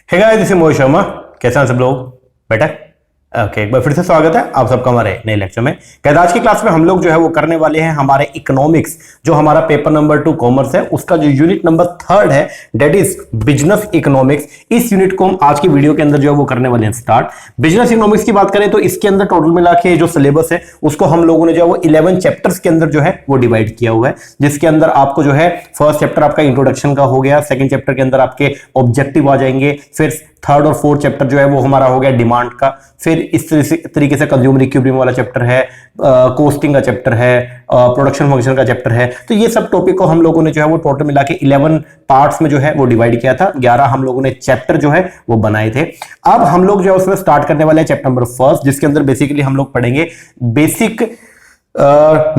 Hey guys, this is Mohit Sharma. कैसे हैं सब लोग? बेटा ओके, एक बार फिर से स्वागत है आप सबका हमारे नए लेक्चर में। गाइस, आज की क्लास में हम लोग जो है वो करने वाले हैं हमारे इकोनॉमिक्स, जो हमारा पेपर नंबर 2 कॉमर्स है, उसका जो यूनिट नंबर 3 है, दैट इज बिजनेस इकोनॉमिक्स। इस यूनिट को हम आज की वीडियो के अंदर जो है वो करने वाले हैं स्टार्ट। बिजनेस इकोनॉमिक्स की बात करें तो इसके अंदर टोटल मिला के जो सिलेबस है उसको हम लोगों ने जो है वो 11 चैप्टर्स के अंदर जो है वो डिवाइड किया हुआ है, जिसके अंदर आपको जो है फर्स्ट चैप्टर आपका इंट्रोडक्शन का हो गया, सेकंड चैप्टर के अंदर आपके ऑब्जेक्टिव आ जाएंगे, फिर थर्ड और फोर्थ चैप्टर जो है वो हमारा हो गया डिमांड का, फिर इस तरीके से कंज्यूमर इक्विलिब्रियम वाला चैप्टर है, कॉस्टिंग का चैप्टर है, प्रोडक्शन फंक्शन का चैप्टर है। तो ये सब टॉपिक को हम लोगों ने जो है वो टोटल मिला के 11 पार्ट्स में जो है वो डिवाइड किया था। 11 हम लोगों ने चैप्टर जो है वो बनाए थे। अब हम लोग जो है उसमें स्टार्ट करने वाले हैं चैप्टर नंबर 1, जिसके अंदर बेसिकली हम लोग पढ़ेंगे बेसिक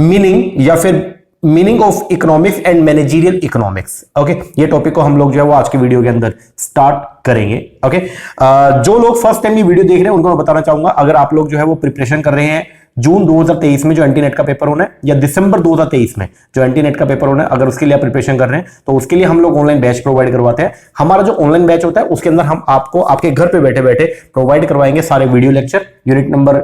मीनिंग या फिर meaning of economics and managerial economics. Okay, ये टॉपिक को हम लोग जो है वो आज की वीडियो के अंदर स्टार्ट करेंगे। ओके, जो लोग फर्स्ट टाइम ये वीडियो देख रहे हैं उनको मैं बताना चाहूंगा, अगर आप लोग जो है वो प्रिपरेशन कर रहे हैं जून 2023 में जो एंटीनेट का पेपर होना है, या दिसंबर 2023 में जो एंटीनेट का पेपर होना है, अगर उसके लिए आप प्रिपरेशन कर रहे हैं तो उसके लिए हम लोग ऑनलाइन बैच प्रोवाइड करवाते हैं। हमारा जो ऑनलाइन बैच होता है उसके अंदर हम आपको आपके घर पे बैठे बैठे प्रोवाइड करवाएंगे सारे video lecture, unit number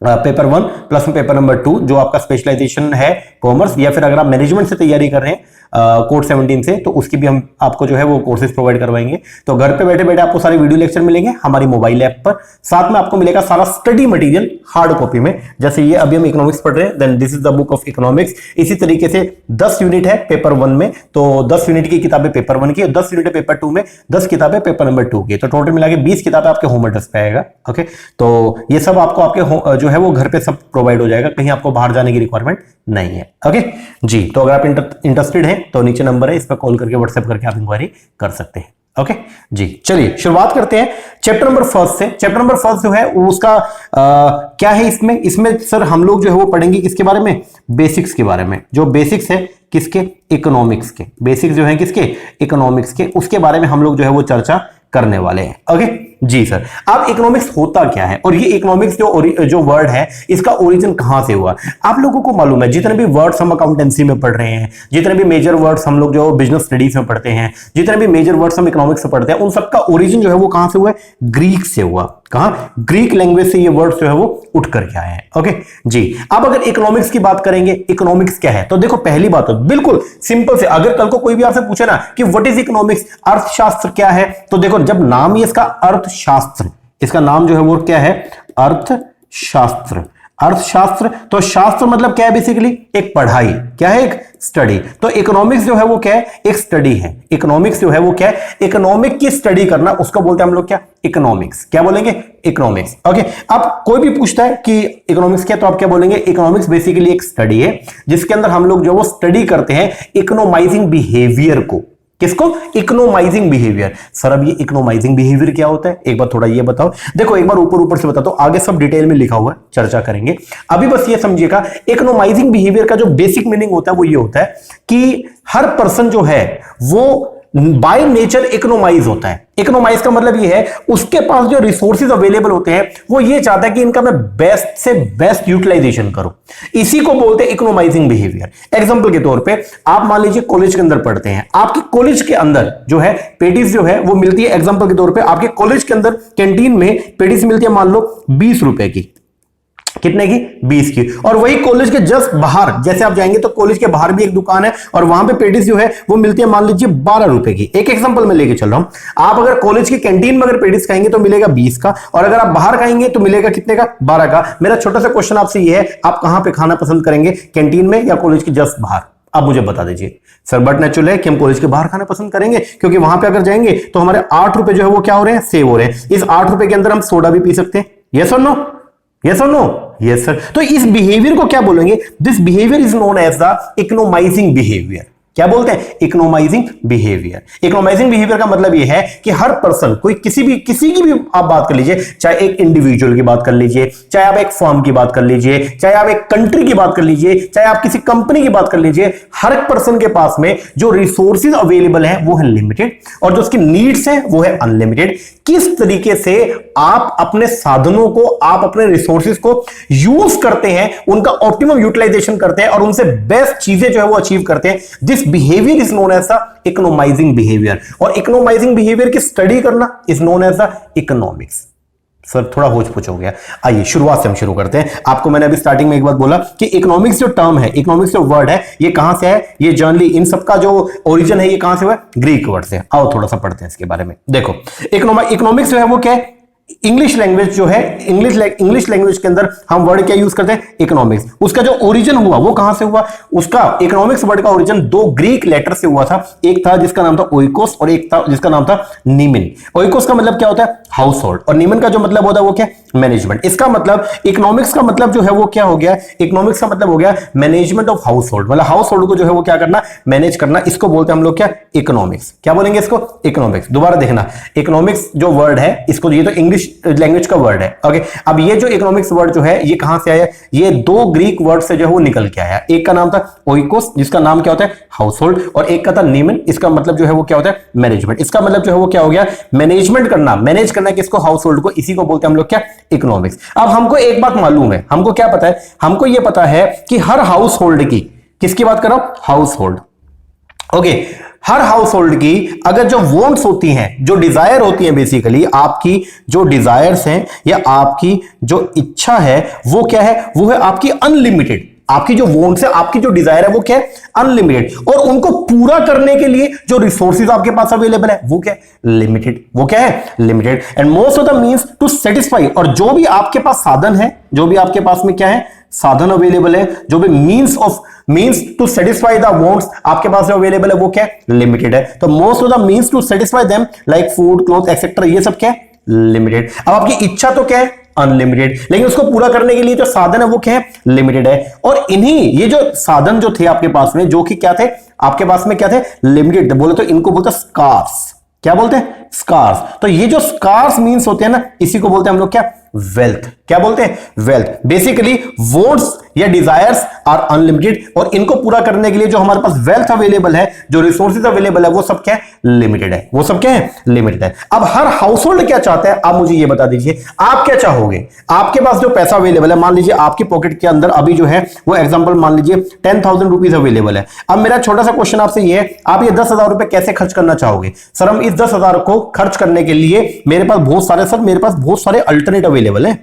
paper 1 plus में पेपर नंबर 2 जो आपका स्पेशलाइजेशन है कॉमर्स, या फिर अगर आप मैनेजमेंट से तैयारी कर रहे हैं कोड 17 से, तो उसकी भी हम आपको जो है वो कोर्सेज प्रोवाइड करवाएंगे। तो घर पे बैठे बैठे आपको सारे वीडियो लेक्चर मिलेंगे हमारी मोबाइल ऐप पर, साथ में आपको मिलेगा सारा स्टडी मटेरियल हार्ड कॉपी में। जैसे ये अभी हम इकोनॉमिक्स पढ़ रहे हैं, then this is the book of economics. इसी तरीके से 10 यूनिट है पेपर 1 में, तो 10 यूनिट की किताबें पेपर 1 की, 10 यूनिट है पेपर 2 में, 10 किताबें पेपर नंबर 2 की, तो टोटल मिला के 20 किताबें आपके होम एड्रेस पे आएगा। ओके, तो ये सब आपको आपके जो है वो घर पे सब प्रोवाइड हो जाएगा, कहीं आपको बाहर जाने की रिक्वायरमेंट नहीं है। ओके जी, तो अगर आप इंटरेस्टेड हैं तो नीचे नंबर है, इस पर कॉल करके व्हाट्सएप करके आप इंक्वायरी कर सकते हैं। ओके जी, चलिए शुरुआत करते हैं चैप्टर नंबर 1 से। चैप्टर नंबर 1 जो है उसका क्या है, इसमें सर हम लोग जो है वो पढ़ेंगे किसके बारे में? बेसिक्स के बारे में। जो बेसिक्स है किसके? इकोनॉमिक्स के। बेसिक्स जो है किसके? इकोनॉमिक्स के। उसके बारे में हम लोग जो है वो चर्चा करने वाले हैं। ओके जी सर, अब इकोनॉमिक्स होता क्या है, और ये इकोनॉमिक्स जो वर्ड है इसका ओरिजिन कहां से हुआ? आप लोगों को मालूम है, जितने भी वर्ड्स हम अकाउंटेंसी में पढ़ रहे हैं, जितने भी मेजर वर्ड्स हम लोग जो बिजनेस स्टडीज में पढ़ते हैं, जितने भी मेजर वर्ड्स हम इकोनॉमिक्स में पढ़ते हैं, उन सबका ओरिजिन जो है वो कहां से हुआ है? ग्रीक से हुआ। कहां? ग्रीक लैंग्वेज से ये वर्ड्स जो है वो उठ करके आए हैं। ओके जी, अब अगर इकोनॉमिक्स की बात करेंगे, इकोनॉमिक्स क्या है, तो देखो पहली बात तो बिल्कुल सिंपल से, अगर कल को कोई भी आपसे पूछे ना कि व्हाट इज इकोनॉमिक्स, अर्थशास्त्र क्या है, तो देखो जब नाम ही इसका अर्थशास्त्र, इसका नाम जो है वो क्या है? अर्थशास्त्र। अर्थशास्त्र, तो शास्त्र मतलब क्या है? बेसिकली एक पढ़ाई, क्या है? एक स्टडी। तो इकोनॉमिक्स जो है वो क्या है? एक स्टडी है। इकोनॉमिक्स जो है वो क्या है? इकोनॉमिक की स्टडी करना, उसको बोलते हैं हम लोग क्या? इकोनॉमिक्स। क्या बोलेंगे? इकोनॉमिक्स। ओके, अब कोई भी पूछता है कि इकोनॉमिक्स क्या, तो आप क्या बोलेंगे? इकोनॉमिक्स बेसिकली एक स्टडी है जिसके अंदर हम लोग जो वो स्टडी करते हैं इकोनोमाइजिंग बिहेवियर को। किसको? इकोनोमाइजिंग बिहेवियर। सर अब ये इकोनोमाइजिंग बिहेवियर क्या होता है, एक बार थोड़ा ये बताओ। देखो एक बार ऊपर से बताता हूं, आगे सब डिटेल में लिखा हुआ है, चर्चा करेंगे। अभी बस ये समझिएगा, इकोनोमाइजिंग बिहेवियर का जो बेसिक मीनिंग होता है वो ये होता है कि हर पर्सन जो है वो बाय नेचर इकोनोमाइज होता है। इकोनोमाइज का मतलब ये है उसके पास जो रिसोर्सेज अवेलेबल होते हैं वो ये चाहता है कि इनका मैं बेस्ट से बेस्ट यूटिलाइजेशन करूं। इसी को बोलते हैं इकोनोमाइजिंग बिहेवियर। एग्जांपल के तौर पे आप मान लीजिए कॉलेज के अंदर पढ़ते हैं, आपके कॉलेज के अंदर जो है पेटीज जो है वो मिलती है। एग्जांपल के तौर पे आपके कॉलेज के अंदर कैंटीन में पेटीज मिलती है, मान लो 20 रुपए की। कितने की? 20 की। और वही कॉलेज के जस्ट बाहर जैसे आप जाएंगे तो कॉलेज के बाहर भी एक दुकान है और वहां पे पेटीज जो है वो मिलती है मान लीजिए 12 रुपए की। एक एग्जांपल में लेके चल रहा हूं। आप अगर कॉलेज की कैंटीन में अगर पेटीज खाएंगे तो मिलेगा 20 का, और अगर आप बाहर खाएंगे तो मिलेगा कितने का? 12 का। मेरा छोटा सा क्वेश्चन आपसे ये है, आप कहां पे खाना पसंद करेंगे, कैंटीन में या कॉलेज के जस्ट बाहर? आप मुझे बता दीजिए। सर बट नेचुरल है कि हम कॉलेज के बाहर खाना पसंद करेंगे, क्योंकि वहां पे अगर जाएंगे तो हमारे 8 रुपए जो है वो क्या हो रहे हैं? सेव हो रहे हैं। इस 8 रुपए के अंदर हम सोडा भी पी सकते हैं। यस और नो? यस और नो? Yes sir. तो इस बिहेवियर को क्या बोलेंगे? This behaviour is known as the economising behaviour. क्या बोलते हैं? इकोनोमाइजिंग बिहेवियर। इकोनोमाइजिंग बिहेवियर का मतलब यह है कि हर पर्सन, कोई किसी की भी आप बात कर लीजिए, चाहे एक इंडिविजुअल की बात कर लीजिए, चाहे आप एक फर्म की बात कर लीजिए, चाहे आप एक कंट्री की बात कर लीजिए, चाहे आप किसी कंपनी की बात कर लीजिए, हर एक पर्सन के पास में जो रिसोर्सेज अवेलेबल है वो है लिमिटेड, और जो उसकी नीड्स है वो है अनलिमिटेड। किस तरीके से आप अपने साधनों को, आप अपने रिसोर्सेज को यूज करते हैं, उनका ऑप्टिमम यूटिलाइजेशन करते हैं और उनसे बेस्ट चीजें जो है वो अचीव करते हैं, this this behaviour is known as the economising behaviour, और इकोनोमाइजिंग बिहेवियर की स्टडी करना is known as the economics. Sir थोड़ा होच पुछ हो गया, आइए शुरुआत से हम शुरू करते हैं। आपको मैंने अभी स्टार्टिंग में एक बात बोला कि इकोनॉमिक्स जो टर्म है, इकोनॉमिक्स जो वर्ड है, ये कहां से है? ये जनरली इन सब का जो ओरिजिन है ये कहां से हुआ? ग्रीक वर्ड से। आओ थोड़ा सा पढ़ते हैं इसके बारे में। देखो इकोनॉमिक्स जो है वो क्या है? इंग्लिश लैंग्वेज जो है, इंग्लिश लैंग्वेज के अंदर हम वर्ड क्या यूज करते हैं? इकोनॉमिक्स। उसका जो ओरिजिन हुआ वो कहां से हुआ? उसका इकोनॉमिक्स वर्ड का ओरिजिन दो ग्रीक लेटर से हुआ था। एक था जिसका नाम था ओइकोस और एक था जिसका नाम था नीमिन। ओइकोस का मतलब क्या होता है? हाउस होल्ड, और नीमिन का जो मतलब होता है वो क्या? मैनेजमेंट। इसका मतलब इकोनॉमिक्स का मतलब जो है वो क्या हो गया? इकोनॉमिक्स का मतलब हो गया मैनेजमेंट ऑफ हाउस होल्ड, मतलब हाउस होल्ड को जो है वो क्या करना? मैनेज करना। इसको बोलते हैं हम लोग क्या? इकोनॉमिक्स। क्या बोलेंगे इसको? इकोनॉमिक्स। दोबारा देखना, इकोनॉमिक्स जो वर्ड है इसको, ये तो इंग्लिश लैंग्वेज का वर्ड है, ओके। अब ये जो इकोनॉमिक्स वर्ड जो है ये कहां से आया? ये दो ग्रीक वर्ड से जो है वो निकल के आया। एक का नाम था ओइकोस जिसका नाम क्या होता है? हाउस होल्ड, और एक का था नीमिन, इसका मतलब जो है वो क्या होता है? मैनेजमेंट। इसका मतलब जो है वो क्या हो गया? मैनेजमेंट करना, मैनेज करना किसको? हाउस होल्ड को। इसी को बोलते हैं हम लोग क्या? इकोनॉमिक्स। अब हमको एक बात मालूम है, हमको क्या पता है? हमको ये पता है कि हर हाउस होल्ड की, किसकी बात कर रहा हूं? Household, okay. हर हाउस होल्ड की अगर जो वॉन्ट्स होती हैं, जो डिजायर होती हैं, बेसिकली आपकी जो डिजायर्स हैं या आपकी जो इच्छा है वो क्या है? वो है आपकी अनलिमिटेड। आपकी जो वॉन्ट्स है, आपकी जो डिजायर है वो क्या है? अनलिमिटेड। और उनको पूरा करने के लिए जो रिसोर्सेज आपके पास अवेलेबल है वो क्या है? लिमिटेड। वो क्या है? Limited. And most of the means to satisfy, और जो भी आपके पास साधन है, जो भी आपके पास में क्या है? साधन अवेलेबल है, जो भी means to satisfy the wants आपके पास जो अवेलेबल है वो क्या है? लिमिटेड है। तो most of the means to satisfy them like food, cloth etcetera, ये सब क्या है? लिमिटेड। अब आपकी इच्छा तो क्या है? अनलिमिटेड, लेकिन उसको पूरा करने के लिए जो साधन है वो क्या है? लिमिटेड है। और इन्हीं ये जो साधन जो थे आपके पास में, जो कि क्या थे आपके पास में? क्या थे? लिमिटेड। बोले तो इनको बोलते हैं स्कार्स। क्या बोलते हैं? स्कार्स। तो ये जो स्कार्स मींस होते हैं ना, इसी को बोलते हैं हम लोग क्या? वेल्थ। क्या बोलते हैं? वेल्थ। बेसिकली वॉन्ट्स या डिजायर्स आर अनलिमिटेड, और इनको पूरा करने के लिए जो हमारे पास वेल्थ अवेलेबल है, जो रिसोर्सेज अवेलेबल है, वो सब क्या है? लिमिटेड है। वो सब क्या है? लिमिटेड है। अब हर हाउस होल्ड क्या चाहता है? आप मुझे ये बता दीजिए, आप क्या चाहोगे? आपके पास जो पैसा अवेलेबल है, मान लीजिए आपकी पॉकेट के अंदर अभी जो है वो एग्जाम्पल मान लीजिए 10,000 रुपीज अवेलेबल है। अब मेरा छोटा सा क्वेश्चन आपसे ये है, आप ये 10,000 रुपए कैसे खर्च करना चाहोगे? सर हम इस 10,000 को खर्च करने के लिए मेरे पास बहुत सारे अल्टरनेट अवेलेबल है।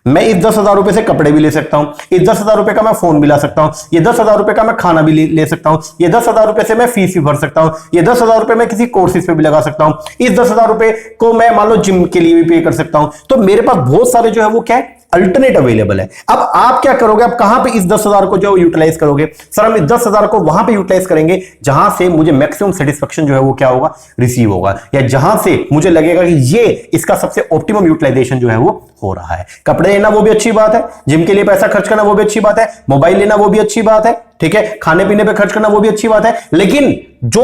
मैं इस 10,000 रुपए से कपड़े भी ले सकता हूं, इस 10,000 रुपए का मैं फोन भी ला सकता हूं, ये 10,000 रुपए का मैं खाना भी ले सकता हूं, ये 10,000 रुपए से मैं फीस भी भर सकता हूं, ये 10,000 रुपए मैं किसी कोर्सेज पे भी लगा सकता हूं, इस 10,000 रुपए को मैं मान लो जिम के लिए भी पे कर सकता हूं। तो मेरे पास बहुत सारे जो है वो क्या है? अल्टरनेट अवेलेबल है। अब आप क्या करोगे? आप कहां पे इस 10,000 को जो यूटिलाइज करोगे? सर हम इस 10,000 को वहां पे यूटिलाइज करेंगे जहां से मुझे मैक्सिमम सेटिस्फेक्शन जो है वो क्या होगा? रिसीव होगा, या जहां से मुझे लगेगा कि ये इसका सबसे ऑप्टिमम यूटिलाइजेशन जो है वो हो रहा है। कपड़े लेना वो भी अच्छी बात है, जिम के लिए पैसा खर्च करना वो भी अच्छी बात है, मोबाइल लेना वो भी अच्छी बात है, ठीक है, खाने पीने पे खर्च करना वो भी अच्छी बात है, लेकिन जो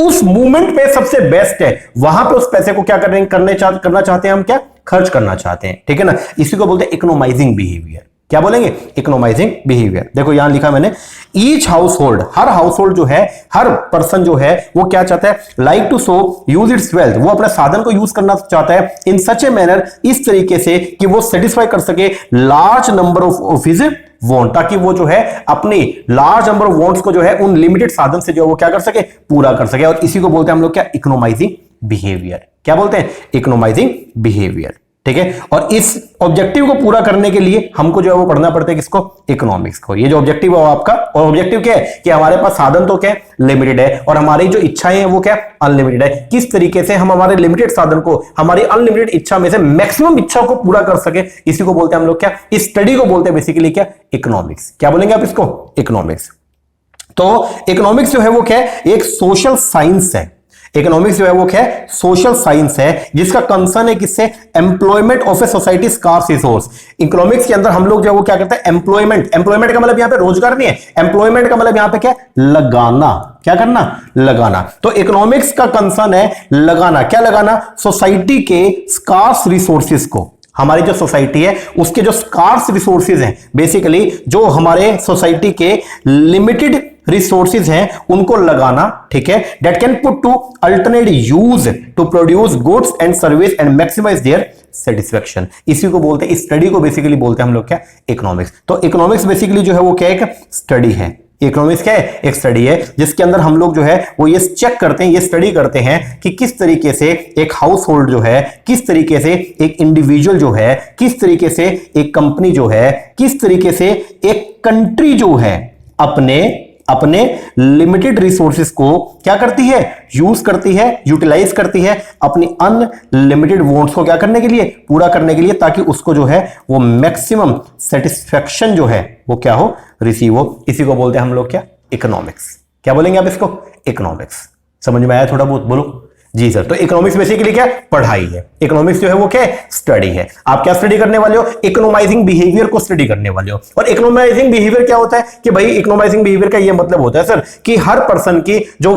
उस मूवमेंट पे सबसे बेस्ट है वहां पे उस पैसे को क्या करना चाहते हैं हम? क्या खर्च करना चाहते हैं, ठीक है ना। इसी को बोलते हैं इकोनोमाइजिंग बिहेवियर। क्या बोलेंगे? इकोनोमाइजिंग बिहेवियर। देखो यहां लिखा मैंने, ईच हाउस होल्ड, हर हाउस होल्ड जो है, हर पर्सन जो है वो क्या चाहता है? Like to so use its wealth, वो अपने साधन को यूज करना चाहता है इन सच ए मैनर, इस तरीके से कि वो सेटिस्फाई कर सके large number of his want, ताकि वो जो है अपनी लार्ज नंबर ऑफ वॉन्ट्स को जो है उन लिमिटेड साधन से जो वो क्या कर सके? पूरा कर सके। और इसी को बोलते हैं हम लोग क्या? इकोनोमाइजिंग बिहेवियर। क्या बोलते हैं? इकोनोमाइजिंग बिहेवियर, ठीक है। और इस ऑब्जेक्टिव को पूरा करने के लिए हमको जो है वो पढ़ना पड़ता है किसको? इकोनॉमिक्स को। ये जो ऑब्जेक्टिव है आपका, और ऑब्जेक्टिव क्या है? कि हमारे पास साधन तो क्या है? लिमिटेड है, और हमारी जो इच्छाएं हैं वो क्या? अनलिमिटेड है। किस तरीके से हम हमारे लिमिटेड साधन को, हमारी अनलिमिटेड इच्छा में से मैक्सिमम इच्छा को पूरा कर सके, इसी को बोलते हैं हम लोग क्या? इस स्टडी को बोलते हैं बेसिकली क्या? इकोनॉमिक्स। क्या बोलेंगे आप इसको? इकोनॉमिक्स। तो इकोनॉमिक्स जो है वो क्या है? एक सोशल साइंस है। इकोनॉमिक्स जो है वो क्या है? सोशल साइंस है, जिसका कंसर्न है किससे? Employment of a society scarce resource. Economics के अंदर हम लोग जो है वो क्या करते हैं? एम्प्लॉयमेंट। एम्प्लॉयमेंट का मतलब यहां पे रोजगार नहीं है, एम्प्लॉयमेंट का मतलब यहां पे क्या? लगाना। क्या करना? लगाना। तो इकोनॉमिक्स का कंसर्न है लगाना। क्या लगाना? सोसाइटी के स्कार्स रिसोर्सेज को, हमारी जो सोसाइटी है उसके जो स्कार्स रिसोर्सेज हैं, बेसिकली जो हमारे सोसाइटी के लिमिटेड रिसोर्सेज हैं उनको लगाना, ठीक है। That can put to alternate use to produce goods and service and maximise their satisfaction. इसी को बोलते हैं, इस स्टडी को बेसिकली बोलते हैं हम लोग क्या? इकोनॉमिक्स। तो इकोनॉमिक्स बेसिकली जो है वो क्या? एक स्टडी है। इकोनॉमिक्स क्या है? एक स्टडी है जिसके अंदर हम लोग जो है वो ये चेक करते हैं, ये स्टडी करते हैं कि किस तरीके से एक हाउस होल्ड जो है, किस तरीके से एक इंडिविजुअल जो है, किस तरीके से एक कंपनी जो है, किस तरीके से एक कंट्री जो है अपने लिमिटेड रिसोर्सेज को क्या करती है? यूज करती है, यूटिलाइज करती है अपनी अनलिमिटेड वांट्स को क्या करने के लिए? पूरा करने के लिए, ताकि उसको जो है वो मैक्सिमम सेटिस्फैक्शन जो है वो क्या हो? रिसीव हो। इसी को बोलते हैं हम लोग क्या? इकोनॉमिक्स। क्या बोलेंगे आप इसको? इकोनॉमिक्स। समझ में आया थोड़ा बहुत? बोलो जी सर। तो इकोनॉमिक्स बेसिकली क्या है? पढ़ाई है। इकोनॉमिक्स जो है वो क्या है? स्टडी है। आप क्या स्टडी करने वाले हो? इकोनॉमाइजिंग बिहेवियर को स्टडी करने वाले हो। और इकोनॉमाइजिंग बिहेवियर क्या होता है कि भाई इकोनॉमाइजिंग बिहेवियर का ये मतलब होता है सर कि हर पर्सन की जो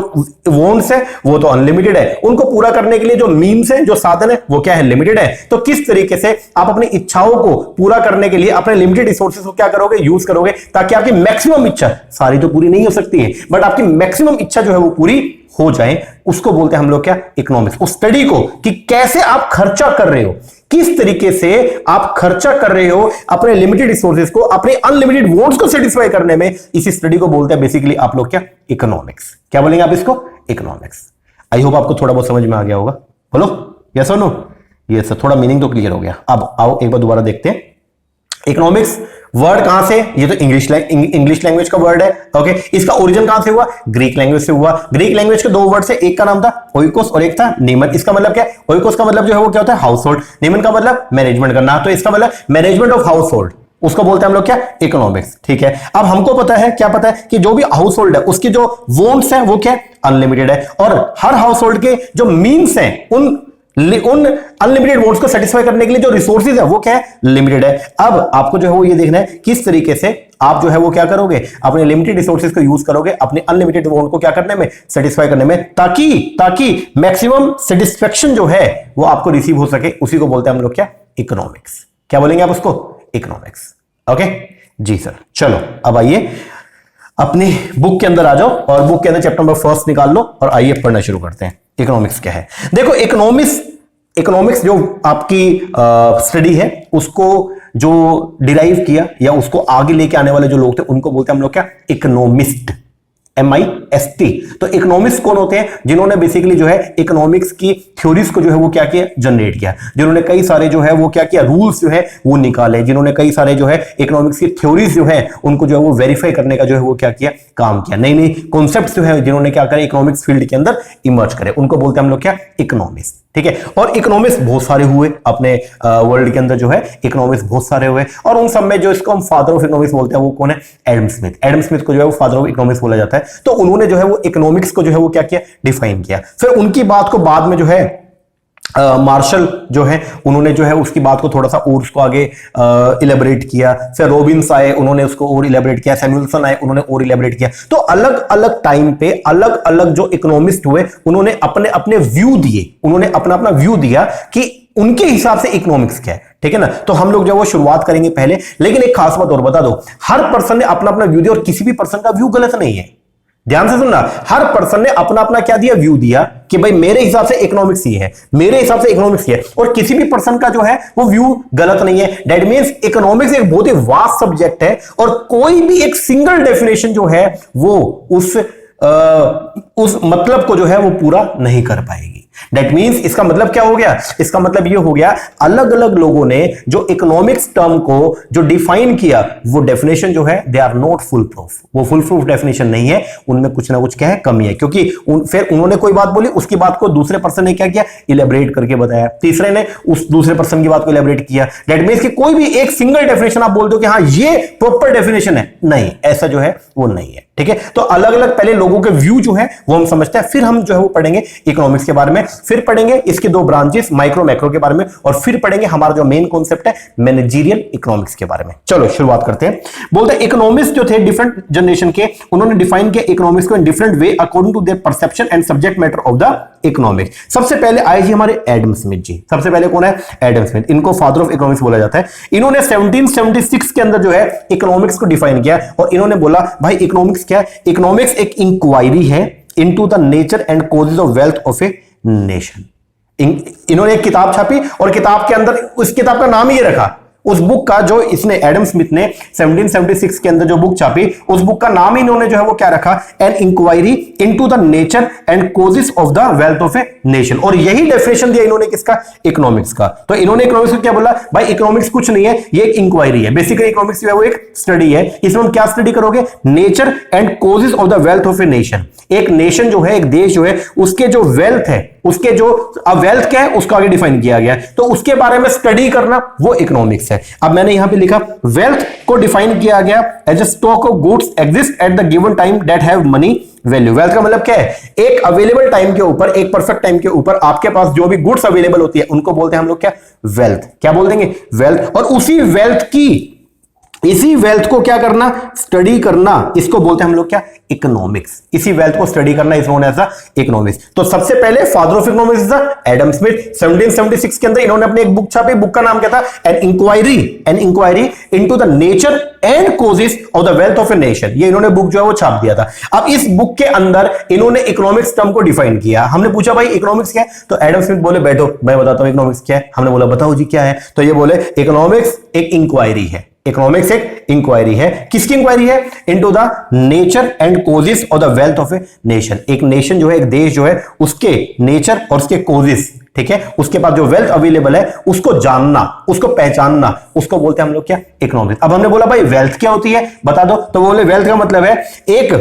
वांट्स है वो तो अनलिमिटेड है, उनको पूरा करने के लिए जो मीन्स है, जो साधन है वो क्या है? लिमिटेड है। तो किस तरीके से आप अपनी इच्छाओं को पूरा करने के लिए अपने लिमिटेड रिसोर्सेज को क्या करोगे? यूज करोगे, ताकि आपकी मैक्सिमम इच्छा, सारी तो पूरी नहीं हो सकती है, बट आपकी मैक्सिमम इच्छा जो है वो पूरी हो जाए, उसको बोलते हैं हम लोग क्या? इकोनॉमिक्स। उस स्टडी को कि कैसे आप खर्चा कर रहे हो, किस तरीके से आप खर्चा कर रहे हो अपने लिमिटेड रिसोर्सेज को, अपने अनलिमिटेड वांट्स को सेटिस्फाई करने में, इसी स्टडी को बोलते हैं बेसिकली आप लोग क्या? इकोनॉमिक्स। क्या बोलेंगे आप इसको? इकोनॉमिक्स। आई होप आपको थोड़ा बहुत समझ में आ गया होगा। बोलो यस और नो? Yes sir. थोड़ा मीनिंग तो क्लियर हो गया। अब आओ एक बार दोबारा देखते हैं। इकोनॉमिक्स वर्ड कहां से? ये तो इंग्लिश लैंग्वेज का वर्ड है। ओके, इसका ओरिजिन कहां से हुआ? ग्रीक लैंग्वेज से हुआ। ग्रीक लैंग्वेज के दो वर्ड से, एक का नाम था ओइकोस और एक था नीमन। इसका मतलब क्या है? ओइकोस का मतलब जो है वो क्या होता है? House hold. नीमन का मतलब मैनेजमेंट करना। तो इसका मतलब मैनेजमेंट ऑफ हाउस होल्ड, उसको बोलते हैं हम लोग क्या? इकोनॉमिक्स। ठीक है। अब हमको पता है, क्या पता है कि जो भी हाउस होल्ड है उसकी जो वांट्स है वो क्या? अनलिमिटेड है। और हर हाउस होल्ड के जो मीन्स हैं, उन अनलिमिटेड वांट्स को सेटिस्फाई करने के लिए जो रिसोर्सेज है वो क्या है? लिमिटेड है। अब आपको जो है वो ये देखना है किस तरीके से आप जो है वो क्या करोगे? अपने लिमिटेड रिसोर्सेज को यूज करोगे अपने अनलिमिटेड वांट को क्या करने में? सेटिस्फाई करने में, ताकि मैक्सिमम सेटिस्फेक्शन जो है वो आपको रिसीव हो सके। उसी को बोलते हैं हम लोग क्या? इकोनॉमिक्स। क्या बोलेंगे आप उसको? इकोनॉमिक्स। ओके जी सर। चलो अब आइए अपनी बुक के अंदर आ जाओ और बुक के अंदर चैप्टर नंबर 1 निकाल लो और आइए पढ़ना शुरू करते हैं। इकोनॉमिक्स क्या है? देखो, इकोनॉमिक्स जो आपकी स्टडी है उसको जो डिराइव किया या उसको आगे लेके आने वाले जो लोग थे उनको बोलते हैं हम लोग क्या? इकोनॉमिस्ट। MIST। तो इकोनॉमिक्स कौन होते हैं? जिन्होंने बेसिकली जो है इकोनॉमिक्स की थ्योरीज को जो है वो क्या किया? जनरेट किया। जिन्होंने कई सारे जो है वो क्या किया? रूल्स जो है वो निकाले। जिन्होंने कई सारे जो है इकोनॉमिक्स की थ्योरीज जो है उनको जो है वो वेरीफाई करने का जो है वो क्या किया? काम किया। नई नई कॉन्सेप्ट्स जो है जिन्होंने क्या करे? इकोनॉमिक्स फील्ड के अंदर इमर्ज करे, उनको बोलते हैं हम लोग क्या? इकोनॉमिस्ट। ठीक है। और इकोनॉमिक्स बहुत सारे हुए अपने वर्ल्ड के अंदर, जो है इकोनॉमिक्स बहुत सारे हुए, और उन सब में जो इसको हम फादर ऑफ इकोनॉमिक्स बोलते हैं वो कौन है? Adam Smith. एडम स्मिथ को जो है वो फादर ऑफ इकोनॉमिक्स बोला जाता है। तो उन्होंने जो है वो इकोनॉमिक्स को जो है वो क्या किया? डिफाइन किया। फिर उनकी बात को बाद में जो है मार्शल जो है उन्होंने जो है उसकी बात को थोड़ा सा और उसको आगे इलेबरेट किया। फिर रॉबिन्स आए, उन्होंने उसको और इलेबरेट किया। सैमुअल्सन आए, उन्होंने और इलेबरेट किया। तो अलग अलग टाइम पे अलग अलग जो इकोनॉमिस्ट हुए उन्होंने अपने अपने व्यू दिए, उन्होंने अपना अपना व्यू दिया कि उनके हिसाब से इकोनॉमिक्स क्या है। ठीक है ना। तो हम लोग जो वो शुरुआत करेंगे पहले, लेकिन एक खास बात और बता दो, हर पर्सन ने अपना अपना व्यू दिया और किसी भी पर्सन का व्यू गलत नहीं है। ध्यान से सुनना, हर पर्सन ने अपना अपना क्या दिया? व्यू दिया कि भाई मेरे हिसाब से इकोनॉमिक्स ये है, मेरे हिसाब से इकोनॉमिक्स ये है, और किसी भी पर्सन का जो है वो व्यू गलत नहीं है। दैट मींस इकोनॉमिक्स एक बहुत ही वास्ट सब्जेक्ट है और कोई भी एक सिंगल डेफिनेशन जो है वो उस मतलब को जो है वो पूरा नहीं कर पाएगी। दैट मींस इसका मतलब क्या हो गया? इसका मतलब ये हो गया अलग अलग लोगों ने जो इकोनॉमिक्स टर्म को जो डिफाइन किया वो डेफिनेशन जो है they are not foolproof. वो फुल प्रूफ डेफिनेशन नहीं है, उनमें कुछ ना कुछ क्या है? कमी है। क्योंकि फिर उन्होंने कोई बात बोली, उसकी बात को दूसरे पर्सन ने क्या किया? इलेबरेट करके बताया। तीसरे ने उस दूसरे पर्सन की बात को इलेबरेट किया। दैट मींस कि कोई भी एक सिंगल डेफिनेशन आप बोल दो कि हाँ ये प्रॉपर डेफिनेशन है, नहीं, ऐसा जो है वो नहीं है। ठीक है। तो अलग अलग पहले लोगों के व्यू जो है वो हम समझते हैं, फिर हम जो है वो पढ़ेंगे इकोनॉमिक्स के बारे में, फिर पढ़ेंगे इसके दो ब्रांचेस माइक्रो मैक्रो के बारे में, और फिर पढ़ेंगे हमारा जो मेन कॉन्सेप्ट है मैनेजरियल इकोनॉमिक्स के बारे में। चलो शुरुआत करते हैं। बोलते हैं इकोनॉमिस्ट जो थे डिफरेंट जनरेशन के, उन्होंने डिफाइन किया इकोनॉमिक्स को in different way according to their perception and subject matter of the economics. सबसे पहले आए जी हमारे एडम स्मिथ जी। सबसे पहले कौन है? Adam Smith. इनको फादर ऑफ इकोनॉमिक्स बोला जाता है। इन्होंने 1776 के अंदर जो है इकोनॉमिक्स को डिफाइन किया और इन्होंने बोला भाई इकोनॉमिक्स क्या है? इकोनॉमिक्स एक इंक्वायरी है into the nature and causes of wealth of a nation. इन्होंने एक किताब छापी और किताब के अंदर उस किताब का नाम ही रखा, उस बुक का जो इसने एडम स्मिथ ने 1776 के अंदर जो बुक छापी, उस बुक का नाम ही इन्होंने जो है वो क्या रखा, an inquiry into the nature and causes of the wealth of a nation. और यही डेफिनेशन दिया इन्होंने किसका, इकोनॉमिक्स का। तो इन्होंने इकोनॉमिक्स को क्या बोला, भाई इकोनॉमिक्स कुछ नहीं है, ये एक इंक्वायरी है। बेसिकली इकोनॉमिक्स जो है वो एक स्टडी है, इसमें हम क्या स्टडी करोगे, nature and causes of the wealth of a nation. एक नेशन जो है, एक देश जो है, उसके जो वेल्थ है, उसके जो वेल्थ क्या है उसको आगे डिफाइन किया गया है, तो उसके बारे में स्टडी करना वो इकोनॉमिक्स है। अब मैंने यहां पे लिखा वेल्थ को डिफाइन किया गया as a stock of goods exist at the given time that have money value. Wealth का मतलब क्या है, एक अवेलेबल टाइम के ऊपर, एक परफेक्ट टाइम के ऊपर आपके पास जो भी गुड्स अवेलेबल होती है उनको बोलते हैं हम लोग क्या, वेल्थ। क्या बोल देंगे, वेल्थ। और उसी वेल्थ की, इसी वेल्थ को क्या करना, स्टडी करना, इसको बोलते हैं हम लोग क्या, इकोनॉमिक्स। इसी वेल्थ को स्टडी करना is known as the economics. तो सबसे पहले father of economics is Adam Smith. 1776 के अंदर इन्होंने अपनी एक बुक छापी, बुक का नाम क्या था, an inquiry into the nature and causes of the wealth of a nation. ये इन्होंने बुक जो है वो छाप दिया था। अब इस बुक के अंदर इन्होंने इकोनॉमिक्स टर्म को डिफाइन किया। हमने पूछा भाई इकोनॉमिक्स क्या है, तो एडम स्मिथ बोले बैठो मैं बताता हूं इकोनॉमिक्स क्या है। हमने बोला बताओ जी क्या है, तो ये बोले इकोनॉमिक्स एक इंक्वायरी है। इकोनॉमिक्स एक इंक्वायरी है। किसकी इंक्वायरी है, into the nature and causes of the wealth of a nation. एक नेशन जो है, एक देश जो है, उसके नेचर और उसके कॉजेस, ठीक है, उसके पास जो वेल्थ अवेलेबल है उसको जानना, उसको पहचानना, उसको बोलते हैं हम लोग क्या, इकोनॉमिक्स। अब हमने बोला भाई वेल्थ क्या होती है बता दो, तो बोले वेल्थ का मतलब है एक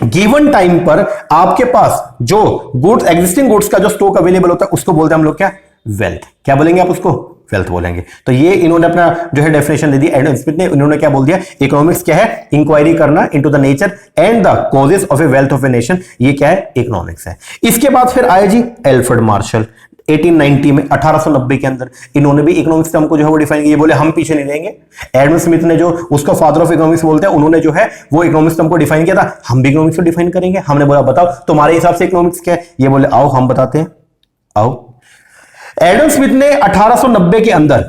गिवन टाइम पर आपके पास जो गुड्स, एग्जिस्टिंग गुड्स का जो स्टॉक अवेलेबल होता है उसको बोलते हैं हम लोग क्या, वेल्थ। क्या बोलेंगे आप उसको, वेल्थ बोलेंगे। तो ये इन्होंने अपना जो है डेफिनेशन दे दी एडम स्मिथ ने। इन्होंने क्या बोल दिया, इकोनॉमिक्स क्या है, इंक्वायरी करना into the nature and the causes of A wealth of a nation. ये क्या है, इकोनॉमिक्स है। इसके बाद फिर आए जी एल्फ्रेड मार्शल 1890 में, 1890 के अंदर इन्होंने भी इकोनॉमिक्स टर्म को जो है वो डिफाइन किया। बोले हम पीछे नहीं रहेंगे। एडम स्मिथ ने जो उसको फादर ऑफ इकोनॉमिक्स बोलते हैं, उन्होंने जो है वो इकोनॉमिक्स टर्म को डिफाइन किया था, हम भी इकोनॉमिक्स को डिफाइन करेंगे। हमने बोला बताओ तुम्हारे हिसाब से इकोनॉमिक्स क्या है, ये बोले आओ हम बताते हैं, आओ। एडम स्मिथ ने 1890 के अंदर,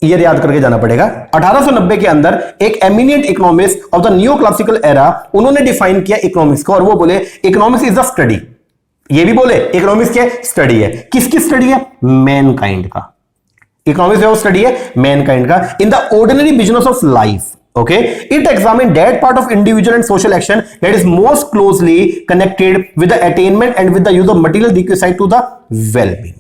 ये याद करके जाना पड़ेगा, 1890 के अंदर एक eminent economist of the new classical era, उन्होंने डिफाइन किया इकोनॉमिक्स को, और वो बोले इकोनॉमिक्स इज द स्टडी। ये भी बोले इकोनॉमिक्स क्या स्टडी है। किसकी स्टडी है, मैनकाइंड का। इकोनॉमिक्स जो स्टडी है मैनकाइंड का इन the ordinary business of life. Okay, it examines that part of individual and social action that is most closely connected with the attainment and with the use of material requisite to the well-being.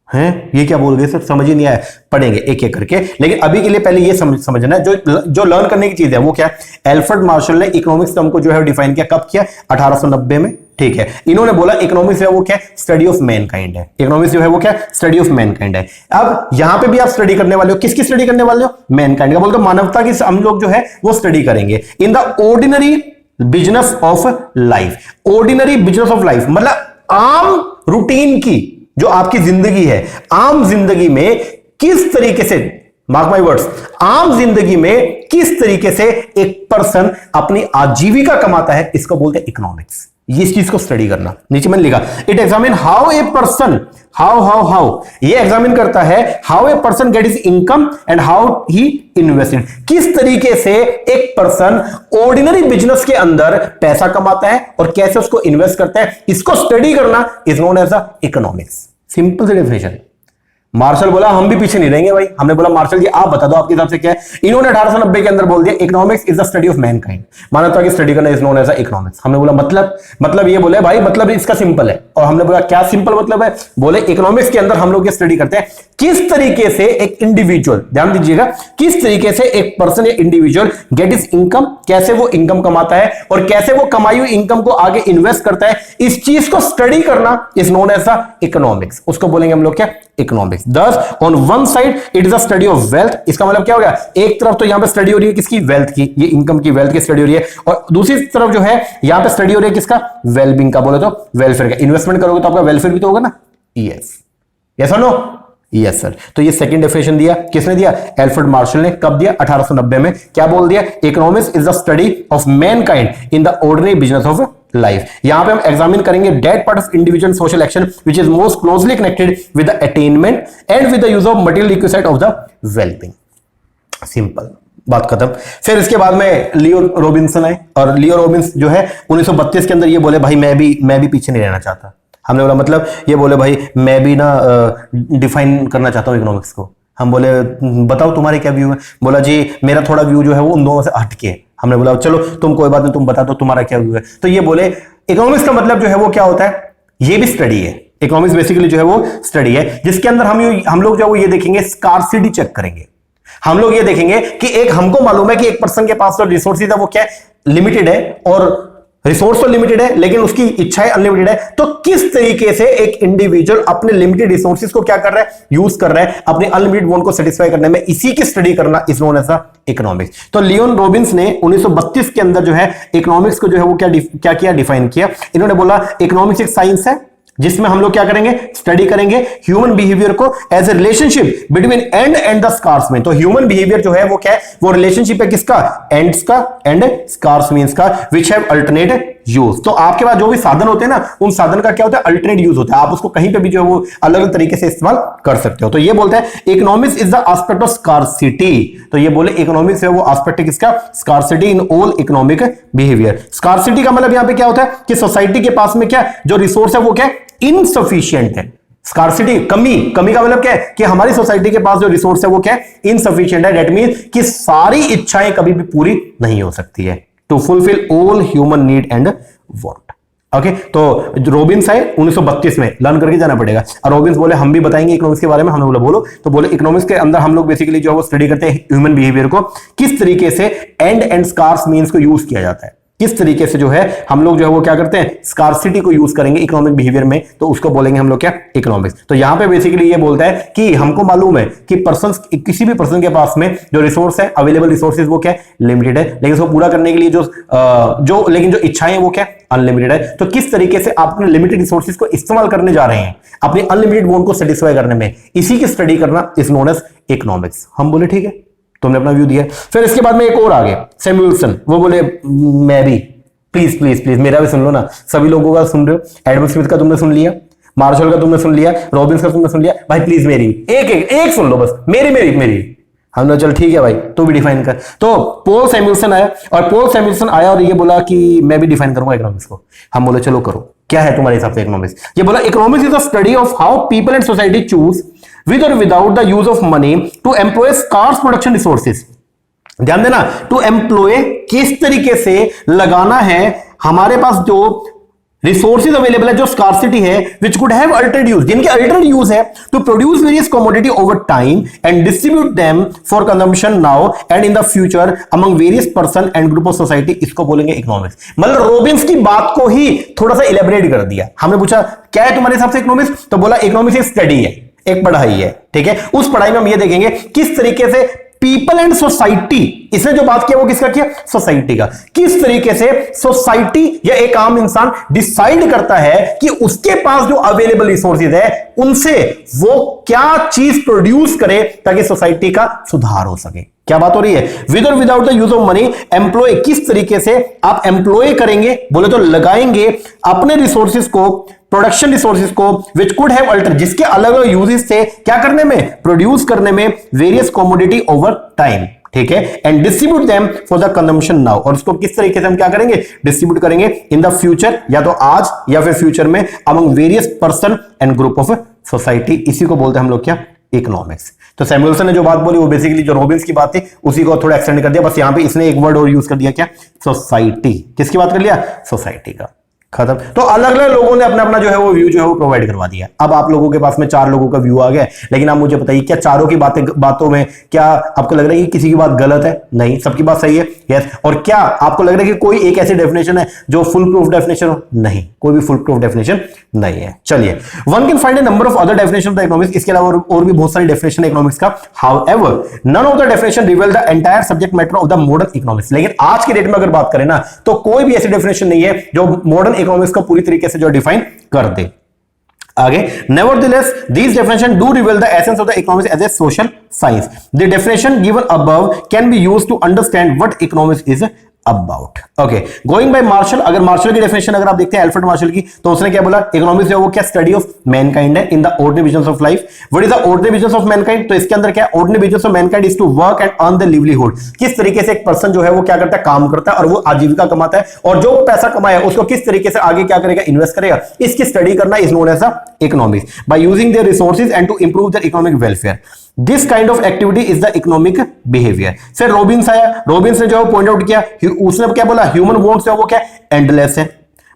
हैं, ये क्या बोल गए sir, समझ ही नहीं आया, पढ़ेंगे एक एक करके। लेकिन अभी के लिए पहले ये समझना है, जो लर्न करने की चीज है वो क्या है। एल्फ्रेड मार्शल ने इकोनॉमिक्स टर्म को जो है डिफाइन किया, कब किया, 1890 में, ठीक है। इन्होंने बोला इकोनॉमिक्स है वो क्या, स्टडी ऑफ मैनकाइंड है। इकोनॉमिक्स जो है वो क्या, स्टडी ऑफ मैनकाइंड है। अब यहां पे भी आप स्टडी करने वाले हो, किसकी स्टडी करने वाले हो, मैनकाइंड का। बोलते मानवता की हम लोग जो है वो स्टडी करेंगे इन the ordinary business of life. Ordinary business of life मतलब आम रूटीन की जो आपकी जिंदगी है, आम जिंदगी में किस तरीके से, मार्क माय वर्ड्स, आम जिंदगी में किस तरीके से एक पर्सन अपनी आजीविका कमाता है, इसको बोलते हैं इकोनॉमिक्स। ये इस चीज को स्टडी करना। नीचे मैंने लिखा it examine how a person, how ये एग्जामिन करता है how a person get is income and how he invested. किस तरीके से एक पर्सन ऑर्डिनरी बिजनेस के अंदर पैसा कमाता है और कैसे उसको इन्वेस्ट करता है, इसको स्टडी करना is known as the economics. Simple सी डेफिनेशन। मार्शल बोला हम भी पीछे नहीं रहेंगे भाई। हमने बोला मार्शल जी आप बता दो आपके हिसाब से क्या है। इन्होंने 1890 के अंदर बोल दिया economics is the study of Mankind, मानवता की स्टडी करना इज नोन एज इकोनॉमिक्स। हमने बोला मतलब ये बोले भाई मतलब इसका सिंपल है। और हमने बोला क्या सिंपल मतलब है, बोले इकोनॉमिक्स के अंदर हम लोग ये स्टडी करते हैं किस तरीके से एक इंडिविजुअल, ध्यान दीजिएगा, किस तरीके से एक पर्सन या इंडिविजुअल गेट इज इनकम, कैसे वो इनकम कमाता है और कैसे वो कमाई हुई इनकम को आगे इन्वेस्ट करता है, इस चीज को स्टडी करना is known as the economics. उसको बोलेंगे हम लोग क्या, economics. Thus, on one side, it is a study of wealth. इसका मतलब क्या हो गया, एक तरफ तो यहां पे स्टडी हो रही है किसकी, वेल्थ की, ये इनकम की, वेल्थ की स्टडी हो रही है, और दूसरी तरफ जो है यहां पे स्टडी हो रही है किसका, वेलबींग का। बोले तो वेलफेयर का। इन्वेस्टमेंट करोगे तो आपका वेलफेयर भी तो होगा ना। यस यस और नो, यस सर। तो ये सेकंड डेफिनेशन दिया, किसने दिया, एल्फ्रेड मार्शल ने। कब दिया, 1890 में। क्या बोल दिया, economics is the study of Mankind in the ordinary business of life. यहां पे हम एग्जामिन करेंगे that part of individual social action which is most closely connected with the attainment and with the use of material requisite of the wellbeing. Simple, बात खत्म। फिर इसके बाद में लियो रॉबिन्सन आए, और लियो रॉबिन्स जो है 1932 के अंदर ये बोले भाई मैं भी पीछे नहीं रहना चाहता। हमने बोला मतलब, ये बोले भाई मैं भी ना डिफाइन करना चाहता हूं इकोनॉमिक्स को। हम बोले बताओ तुम्हारे क्या व्यू है। बोला जी मेरा थोड़ा व्यू जो है वो उन दोनों से हटके है। हमने बोला चलो तुम कोई बात नहीं, तुम बता दो तुम्हारा क्या व्यू है। तो ये बोले इकोनॉमिक्स का मतलब जो है वो क्या होता है, ये भी स्टडी है। इकोनॉमिक्स बेसिकली जो है वो स्टडी है, जिसके अंदर हम लोग जो है वो ये देखेंगे, स्कार्सिटी चेक करेंगे। हम लोग ये देखेंगे कि एक हमको मालूम है कि एक पर्सन के पास जो रिसोर्सेज है वो क्या लिमिटेड है, और रिसोर्स तो लिमिटेड है लेकिन उसकी इच्छाएं अनलिमिटेड है। तो किस तरीके से एक इंडिविजुअल अपने लिमिटेड रिसोर्सेज को क्या कर रहा है, यूज कर रहा है अपने अनलिमिटेड वांट को सेटिस्फाई करने में, इसी की स्टडी करना इज नोन एज इकोनॉमिक्स। तो लियोन रॉबिन्स ने 1932 के अंदर जो है इकोनॉमिक्स को जो है वो क्या किया, डिफाइन किया। इन्होंने बोला इकोनॉमिक्स एक साइंस है जिसमें हम लोग क्या करेंगे, स्टडी करेंगे ह्यूमन बिहेवियर को as a relationship between and and the scarce में। तो ह्यूमन बिहेवियर जो है वो क्या है, वो रिलेशनशिप है किसका, एंड्स का एंड स्कार्स मींस का, विच हैव अल्टरनेट यूज। तो आपके पास जो भी साधन होते हैं ना, उन साधन का क्या होता है, अल्टरनेट यूज होता है। आप उसको कहीं पे भी जो है वो अलग अलग तरीके से इस्तेमाल कर सकते हो। तो ये बोलता है economics is the aspect of scarcity. तो ये बोले इकोनॉमिक्स है वो एस्पेक्ट है किसका, scarcity in all economic behaviour. Scarcity का मतलब यहां पे क्या होता है कि सोसाइटी के पास में क्या जो रिसोर्स है वो क्या इनसफिशिएंट है। स्कार्सिटी कमी का मतलब क्या है कि हमारी सोसाइटी के पास जो रिसोर्स है वो क्या है, इनसफिशिएंट है। दैट मींस कि सारी इच्छाएं कभी भी पूरी नहीं हो सकती है, to fulfil all human need and want. Okay, तो रॉबिन्स आए 1932 में, लर्न करके जाना पड़ेगा। और रॉबिन्स बोले हम भी बताएंगे इकोनॉमिक्स के बारे में। हमने बोला बोलो, तो बोले इकोनॉमिक्स के अंदर हम लोग बेसिकली जो है वो स्टडी करते हैं ह्यूमन बिहेवियर को, किस तरीके से एंड स्कार्स मींस को यूज किया जाता है, किस तरीके से जो है हम लोग जो है वो क्या करते हैं, स्कार्सिटी को यूज करेंगे इकोनॉमिक बिहेवियर में, तो उसको बोलेंगे हम लोग क्या, इकोनॉमिक्स। तो यहां पे बेसिकली ये बोलता है कि हमको मालूम है कि पर्सन, किसी भी पर्सन के पास में जो रिसोर्स है, अवेलेबल रिसोर्सेज वो क्या लिमिटेड है, लेकिन उसको पूरा करने के लिए लेकिन जो इच्छाएं वो क्या अनलिमिटेड है। तो किस तरीके से आप अपने लिमिटेड रिसोर्सेज को इस्तेमाल करने जा रहे हैं अपने अनलिमिटेड वांट को सेटिस्फाई करने में, इसी की स्टडी करना इज नोन एज इकोनॉमिक्स। हम बोले ठीक है, तुमने अपना व्यू दिया। फिर इसके बाद में एक और आगे सैमुअल्सन, वो बोले मैं भी प्लीज प्लीज प्लीज मेरा भी सुन लो ना, सभी लोगों का सुन रहे हो, एडम स्मिथ का तुमने सुन लिया, मार्शल का तुमने सुन लिया, रॉबिन्स का तुमने सुन लिया, भाई प्लीज मेरी एक सुन लो बस, मेरी। हमने चल ठीक है भाई तू भी डिफाइन कर। तो पॉल सैमुअल्सन आया, और पॉल सैमुअल्सन आया और ये बोला कि मैं भी डिफाइन करूंगा इकोनॉमिक्स को। हम बोले चलो करो, क्या है तुम्हारे हिसाब से इकोनॉमिक्स। ये बोला economics is the study of how people and society choose with और without the use of money to employ scarce production resources. ध्यान देना, टू एम्प्लॉय किस तरीके से लगाना है हमारे पास जो रिसोर्सेज अवेलेबल है, जो स्कार्सिटी है, which could have alternate use, जिनके अल्टरनेट यूज है, to produce various commodity over time and distribute them for consumption now and in the future among various person and group of society. इसको बोलेंगे economics. मतलब Robins की बात को ही थोड़ा सा इलेबोरेट कर दिया। हमने पूछा क्या है तुम्हारे हिसाब से इकोनॉमिक्स, तो बोला इकोनॉमिक्स एक स्टडी है, एक पढ़ाई है। ठीक है, उस पढ़ाई में हम ये देखेंगे किस तरीके से पीपल एंड सोसाइटी, इसने जो बात किया वो किसका किया, सोसाइटी का, किस तरीके से सोसाइटी या एक आम इंसान डिसाइड करता है कि उसके पास जो अवेलेबल रिसोर्सेज है उनसे वो क्या चीज प्रोड्यूस करे ताकि सोसाइटी का सुधार हो सके। क्या बात हो रही है, विद और without the use of money employ, किस तरीके से आप एम्प्लॉय करेंगे, बोले तो लगाएंगे अपने रिसोर्सेज को, प्रोडक्शन रिसोर्सेज को, विच कुड हैव अल्टर, जिसके अलग अलग यूजेस से क्या करने में, प्रोड्यूस करने में, वेरियस कमोडिटी ओवर टाइम। ठीक है, and distribute them for the consumption now, और उसको किस तरीके से हम क्या करेंगे, डिस्ट्रीब्यूट करेंगे इन द फ्यूचर, या तो आज या फिर फ्यूचर में, among various person and group of society. इसी को बोलते हैं हम लोग क्या, इकोनॉमिक्स। तो सैमुअल्सन ने जो बात बोली वो बेसिकली जो रॉबिन्स की बात थी उसी को थोड़ा एक्सटेंड कर दिया, बस यहां पे इसने एक वर्ड और यूज कर दिया, क्या, सोसाइटी। किसकी बात कर लिया, सोसाइटी का, खत्म। तो अलग अलग लोगों ने अपना अपना जो है वो व्यू जो है वो प्रोवाइड करवा दिया। अब आप लोगों के पास में 4 लोगों का व्यू आ गया, लेकिन आप मुझे बताइए क्या चारों की बातों में क्या आपको लग रहा है कि किसी की बात गलत है? नहीं, सबकी बात सही है। यस। और क्या आपको लग रहा है कि कोई एक ऐसी डेफिनेशन है जो फुल प्रूफ डेफिनेशन हो? नहीं, कोई भी फुल प्रूफ डेफिनेशन नहीं है। चलिए, one can find A number of other definition of economics, इसके अलावा और भी बहुत सारी डेफिनेशन है इकोनॉमिक्स का। However none of the definition reveal the entire subject matter of the modern economics. लेकिन आज के डेट में अगर बात करें ना, तो कोई भी ऐसी डेफिनेशन नहीं है जो मॉडर्न इकोनॉमिक्स को पूरी तरीके से जो डिफाइन कर दे। आगे, nevertheless these definition do reveal the essence of the economics as a social science. The definition given above can be used to understand what economics is about. Okay, going by Marshall, अगर martial की definition अगर आप देखते हैं Alfred Marshall की, तो उसने क्या बोला, इकोनॉमिक्स जो है वो क्या, स्टडी ऑफ मैनकाइंड है in the ordinary business of life. What is the ordinary business of mankind? तो इसके अंदर क्या है, ordinary business of mankind is to work and earn the livelihood. किस तरीके से एक पर्सन जो है वो क्या करता है, काम करता है और वो आजीविका कमाता है, और जो पैसा कमाया उसको किस तरीके से आगे क्या करेगा, इन्वेस्ट करेगा। इसकी स्टडी करना is known as the economics by using their resources and to improve their economic welfare. This kind of activity is the economic behaviour. फिर रॉबिन्स आया, रॉबिन्स ने जो पॉइंट आउट किया, उसने क्या बोला, ह्यूमन वांट्स है वो क्या, एंडलेस है,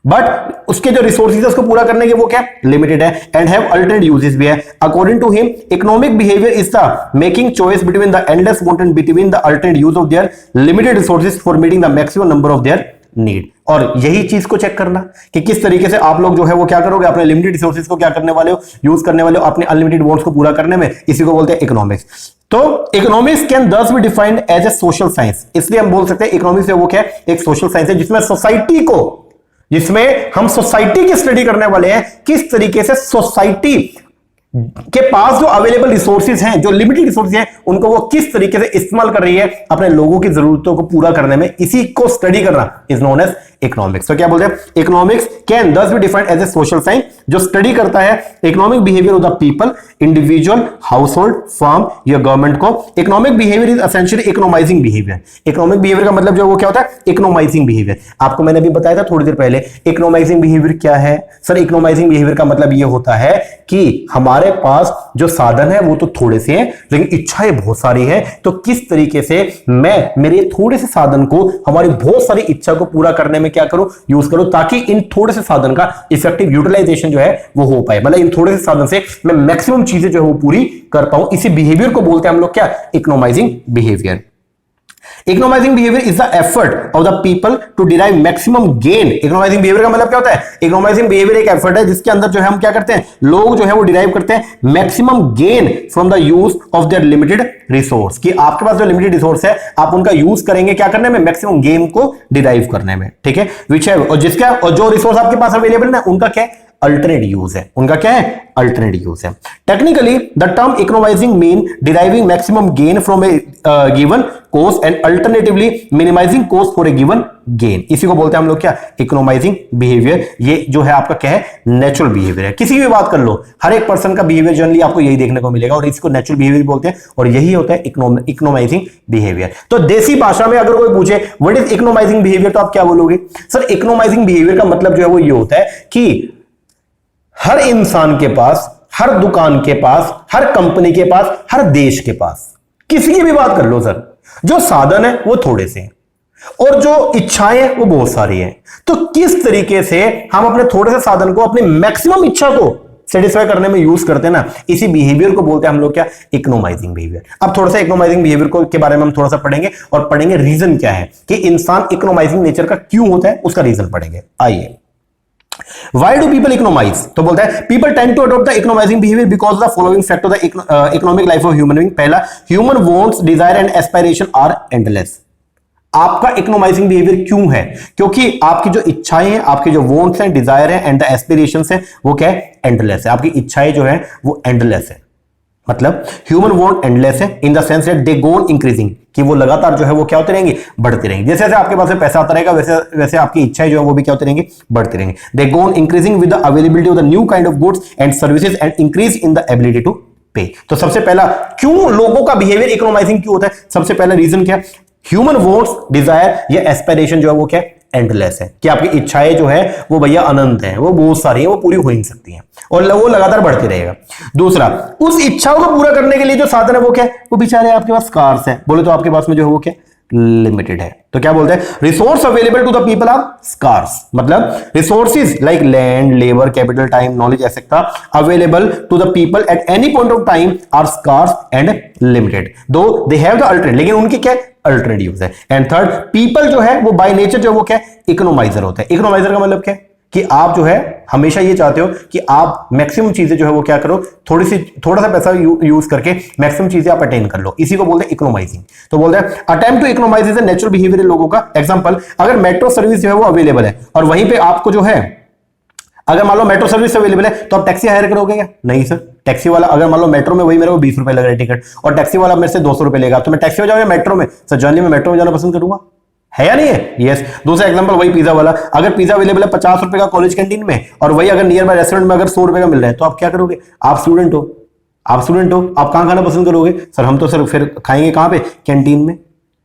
बट उसके जो रिसोर्सेज है उसको पूरा करने के वो क्या, लिमिटेड है, एंड हैव अल्टरनेट यूजेस भी है। According to him economic behaviour is the making choice between the endless want and between the alternate use of their limited resources for meeting the maximum number of their need. और यही चीज को check करना कि किस तरीके से आप लोग जो है वो क्या करोगे, अपने लिमिटेड रिसोर्सेज को क्या करने वाले हो, यूज करने वाले हो अपने अनलिमिटेड वांट्स को पूरा करने में। इसी को बोलते हैं इकोनॉमिक्स। तो economics can thus be defined as a social science, इसलिए हम बोल सकते हैं इकोनॉमिक्स वो क्या है, एक सोशल साइंस है जिसमें सोसाइटी को, जिसमें हम सोसाइटी की स्टडी करने वाले हैं, किस तरीके से सोसाइटी के पास जो अवेलेबल रिसोर्सेज हैं, जो लिमिटेड रिसोर्सेज हैं, उनको वो किस तरीके से इस्तेमाल कर रही है अपने लोगों की जरूरतों को पूरा करने में, इसी को स्टडी करना इज नोन एज इकोनॉमिक्स। तो क्या बोलते हैं, economics can thus be defined as a social science, जो स्टडी करता है economic behaviour of the people, individual, household, firm या गवर्नमेंट को। Economic behaviour is essentially economising behaviour. Economic behaviour का मतलब जो वो क्या होता है, इकोनॉमाइजिंग बिहेवियर। आपको मैंने अभी बताया था थोड़ी देर पहले, इकोनॉमाइजिंग बिहेवियर क्या है सर। इकोनॉमाइजिंग बिहेवियर का मतलब ये होता है कि हमारे पास जो साधन है वो तो थोड़े से हैं, लेकिन इच्छाएं बहुत सारी हैं, तो किस तरीके से मैं मेरे थोड़े से साधन को हमारी बहुत सारी इच्छा को पूरा करने में क्या करूं, यूज करूं, ताकि इन थोड़े से साधन का इफेक्टिव यूटिलाइजेशन जो है वो हो पाए, मतलब इन थोड़े से साधन से मैं मैक्सिमम चीजें जो है वो पूरी कर पाऊं। इसी बिहेवियर को बोलते हैं हम लोग क्या, economising behaviour. Economising behaviour is the effort of the people to derive maximum gain. Economising behaviour का मतलब क्या होता है, इकोनॉमाइजिंग बिहेवियर एक एफर्ट है जिसके अंदर जो है हम क्या करते हैं, लोग जो है वो डिराइव करते हैं maximum gain from the use of their limited resource, कि आपके पास जो लिमिटेड रिसोर्स है आप उनका यूज करेंगे क्या करने में, मैक्सिमम गेन को डिराइव करने में, ठीक है, विच है, और जिसका और जो रिसोर्स आपके पास अवेलेबल है उनका क्या है, अल्टरनेट यूज है, उनका क्या है, अल्टरनेट यूज है। Technically the term economising mean deriving maximum gain from a given cost and alternatively minimising cost for a given gain. इसी को बोलते हैं हम लोग क्या, इकोनॉमाइजिंग बिहेवियर। ये जो है आपका क्या है, नेचुरल बिहेवियर है। किसी भी बात कर लो, हर एक पर्सन का बिहेवियर जनरली आपको यही देखने को मिलेगा, और इसको नेचुरल बिहेवियर बोलते हैं, और यही होता है इकोनॉमाइजिंग बिहेवियर। तो देसी भाषा में अगर कोई पूछे व्हाट इज इकोनॉमाइजिंग बिहेवियर, तो आप क्या बोलोगे सर। इकोनॉमाइजिंग बिहेवियर का मतलब जो है वो ये होता है कि हर इंसान के पास, हर दुकान के पास, हर कंपनी के पास, हर देश के पास, किसी की भी बात कर लो सर, जो साधन है वो थोड़े से हैं और जो इच्छाएं हैं वो बहुत सारी हैं। तो किस तरीके से हम अपने थोड़े से साधन को अपनी मैक्सिमम इच्छा को सेटिस्फाई करने में यूज करते हैं ना, इसी बिहेवियर को बोलते हैं हम लोग क्या, इकोनॉमाइजिंग बिहेवियर। अब थोड़ा सा इकोनॉमाइजिंग बिहेवियर को के बारे में हम थोड़ा सा पढ़ेंगे, और पढ़ेंगे रीजन क्या है कि इंसान इकोनॉमाइजिंग नेचर का क्यों होता है, उसका रीजन पढ़ेंगे। आइए, Why do people economize? तो बोलता है people tend to adopt the economizing behavior because the following fact of the economic life of human being। पहला, human wants, desire and aspiration are endless। आपका इकोनॉमाइजिंग बिहेवियर क्यों है, क्योंकि आपकी जो इच्छाएं हैं, आपके जो वॉन्ट्स हैं, डिजायर हैं एंड द एस्पिरेशंस हैं, वो क्या है, एंडलेस है। आपकी इच्छाएं जो है वो एंडलेस है, मतलब ह्यूमन वॉन्ट एंडलेस है in the sense that they go on increasing, कि वो लगातार जो है वो क्या होते रहेंगे, बढ़ते रहेंगे। जैसे जैसे आपके पास में पैसा आता रहेगा वैसे वैसे आपकी इच्छाएं जो है वो भी क्या होते रहेंगे, बढ़ते रहेंगे। They go on increasing with the availability of the new kind of goods and services and increase in the ability to pay. तो सबसे पहला क्यों लोगों का बिहेवियर इकोनॉमाइजिंग क्यों होता है, सबसे पहला रीजन क्या है, ह्यूमन वॉन्ट्स, डिजायर या एस्पिरेशन जो है वो क्या है, एंडलेस है, कि आपकी इच्छाएं जो है वो भैया अनंत है, वो बहुत सारी है, वो पूरी हो ही नहीं सकती हैं, और वो लगातार बढ़ती रहेगा। दूसरा, उस इच्छाओं को पूरा करने के लिए जो साधन है वो क्या है, वो बेचारे आपके पास स्कार्स है, बोले तो आपके पास में जो है वो क्या लिमिटेड है। तो क्या बोलते हैं, resource available to the people are scarce, मतलब resources like land, labour, capital, time, knowledge etcetera available to the people at any point of time are scarce and limited, though they have the alternate, लेकिन उनकी क्या alternate use है। And third, people जो है वो by nature जो है वो क्या इकोनॉमाइजर होता है। इकोनॉमाइजर का मतलब क्या है कि आप जो है हमेशा ये चाहते हो कि आप मैक्सिमम चीजें जो है वो क्या करो, थोड़ा सा पैसा यूज करके मैक्सिमम चीजें आप अटेन कर लो, इसी को बोलते हैं इकोनॉमाइजिंग। तो बोलते हैं attempt to economise is natural behaviour लोगों का। एग्जांपल, अगर मेट्रो सर्विस जो है वो अवेलेबल है और वहीं पे आपको जो है, अगर मान लो मेट्रो सर्विस अवेलेबल है तो आप टैक्सी हायर करोगे क्या, नहीं सर। टैक्सी वाला अगर मान लो मेट्रो में वही मेरे को 20 रुपए लग रहा है टिकट, और टैक्सी वाला मेरे से 200 रुपए लेगा, तो मैं टैक्सी में जाऊंगा मेट्रो में, सर जनरली मैं मेट्रो में जाना पसंद करूंगा, है या नहीं है, यस। दूसरा एग्जांपल, वही पिज्जा वाला, अगर पिज्जा अवेलेबल है 50 रुपए का कॉलेज कैंटीन में, और वही अगर नियर बाय रेस्टोरेंट में अगर 100 रुपए का मिल रहा है, तो आप क्या करोगे, आप स्टूडेंट हो, आप कहां खाना पसंद करोगे, सर हम तो सर फिर खाएंगे कहां पे, कैंटीन में।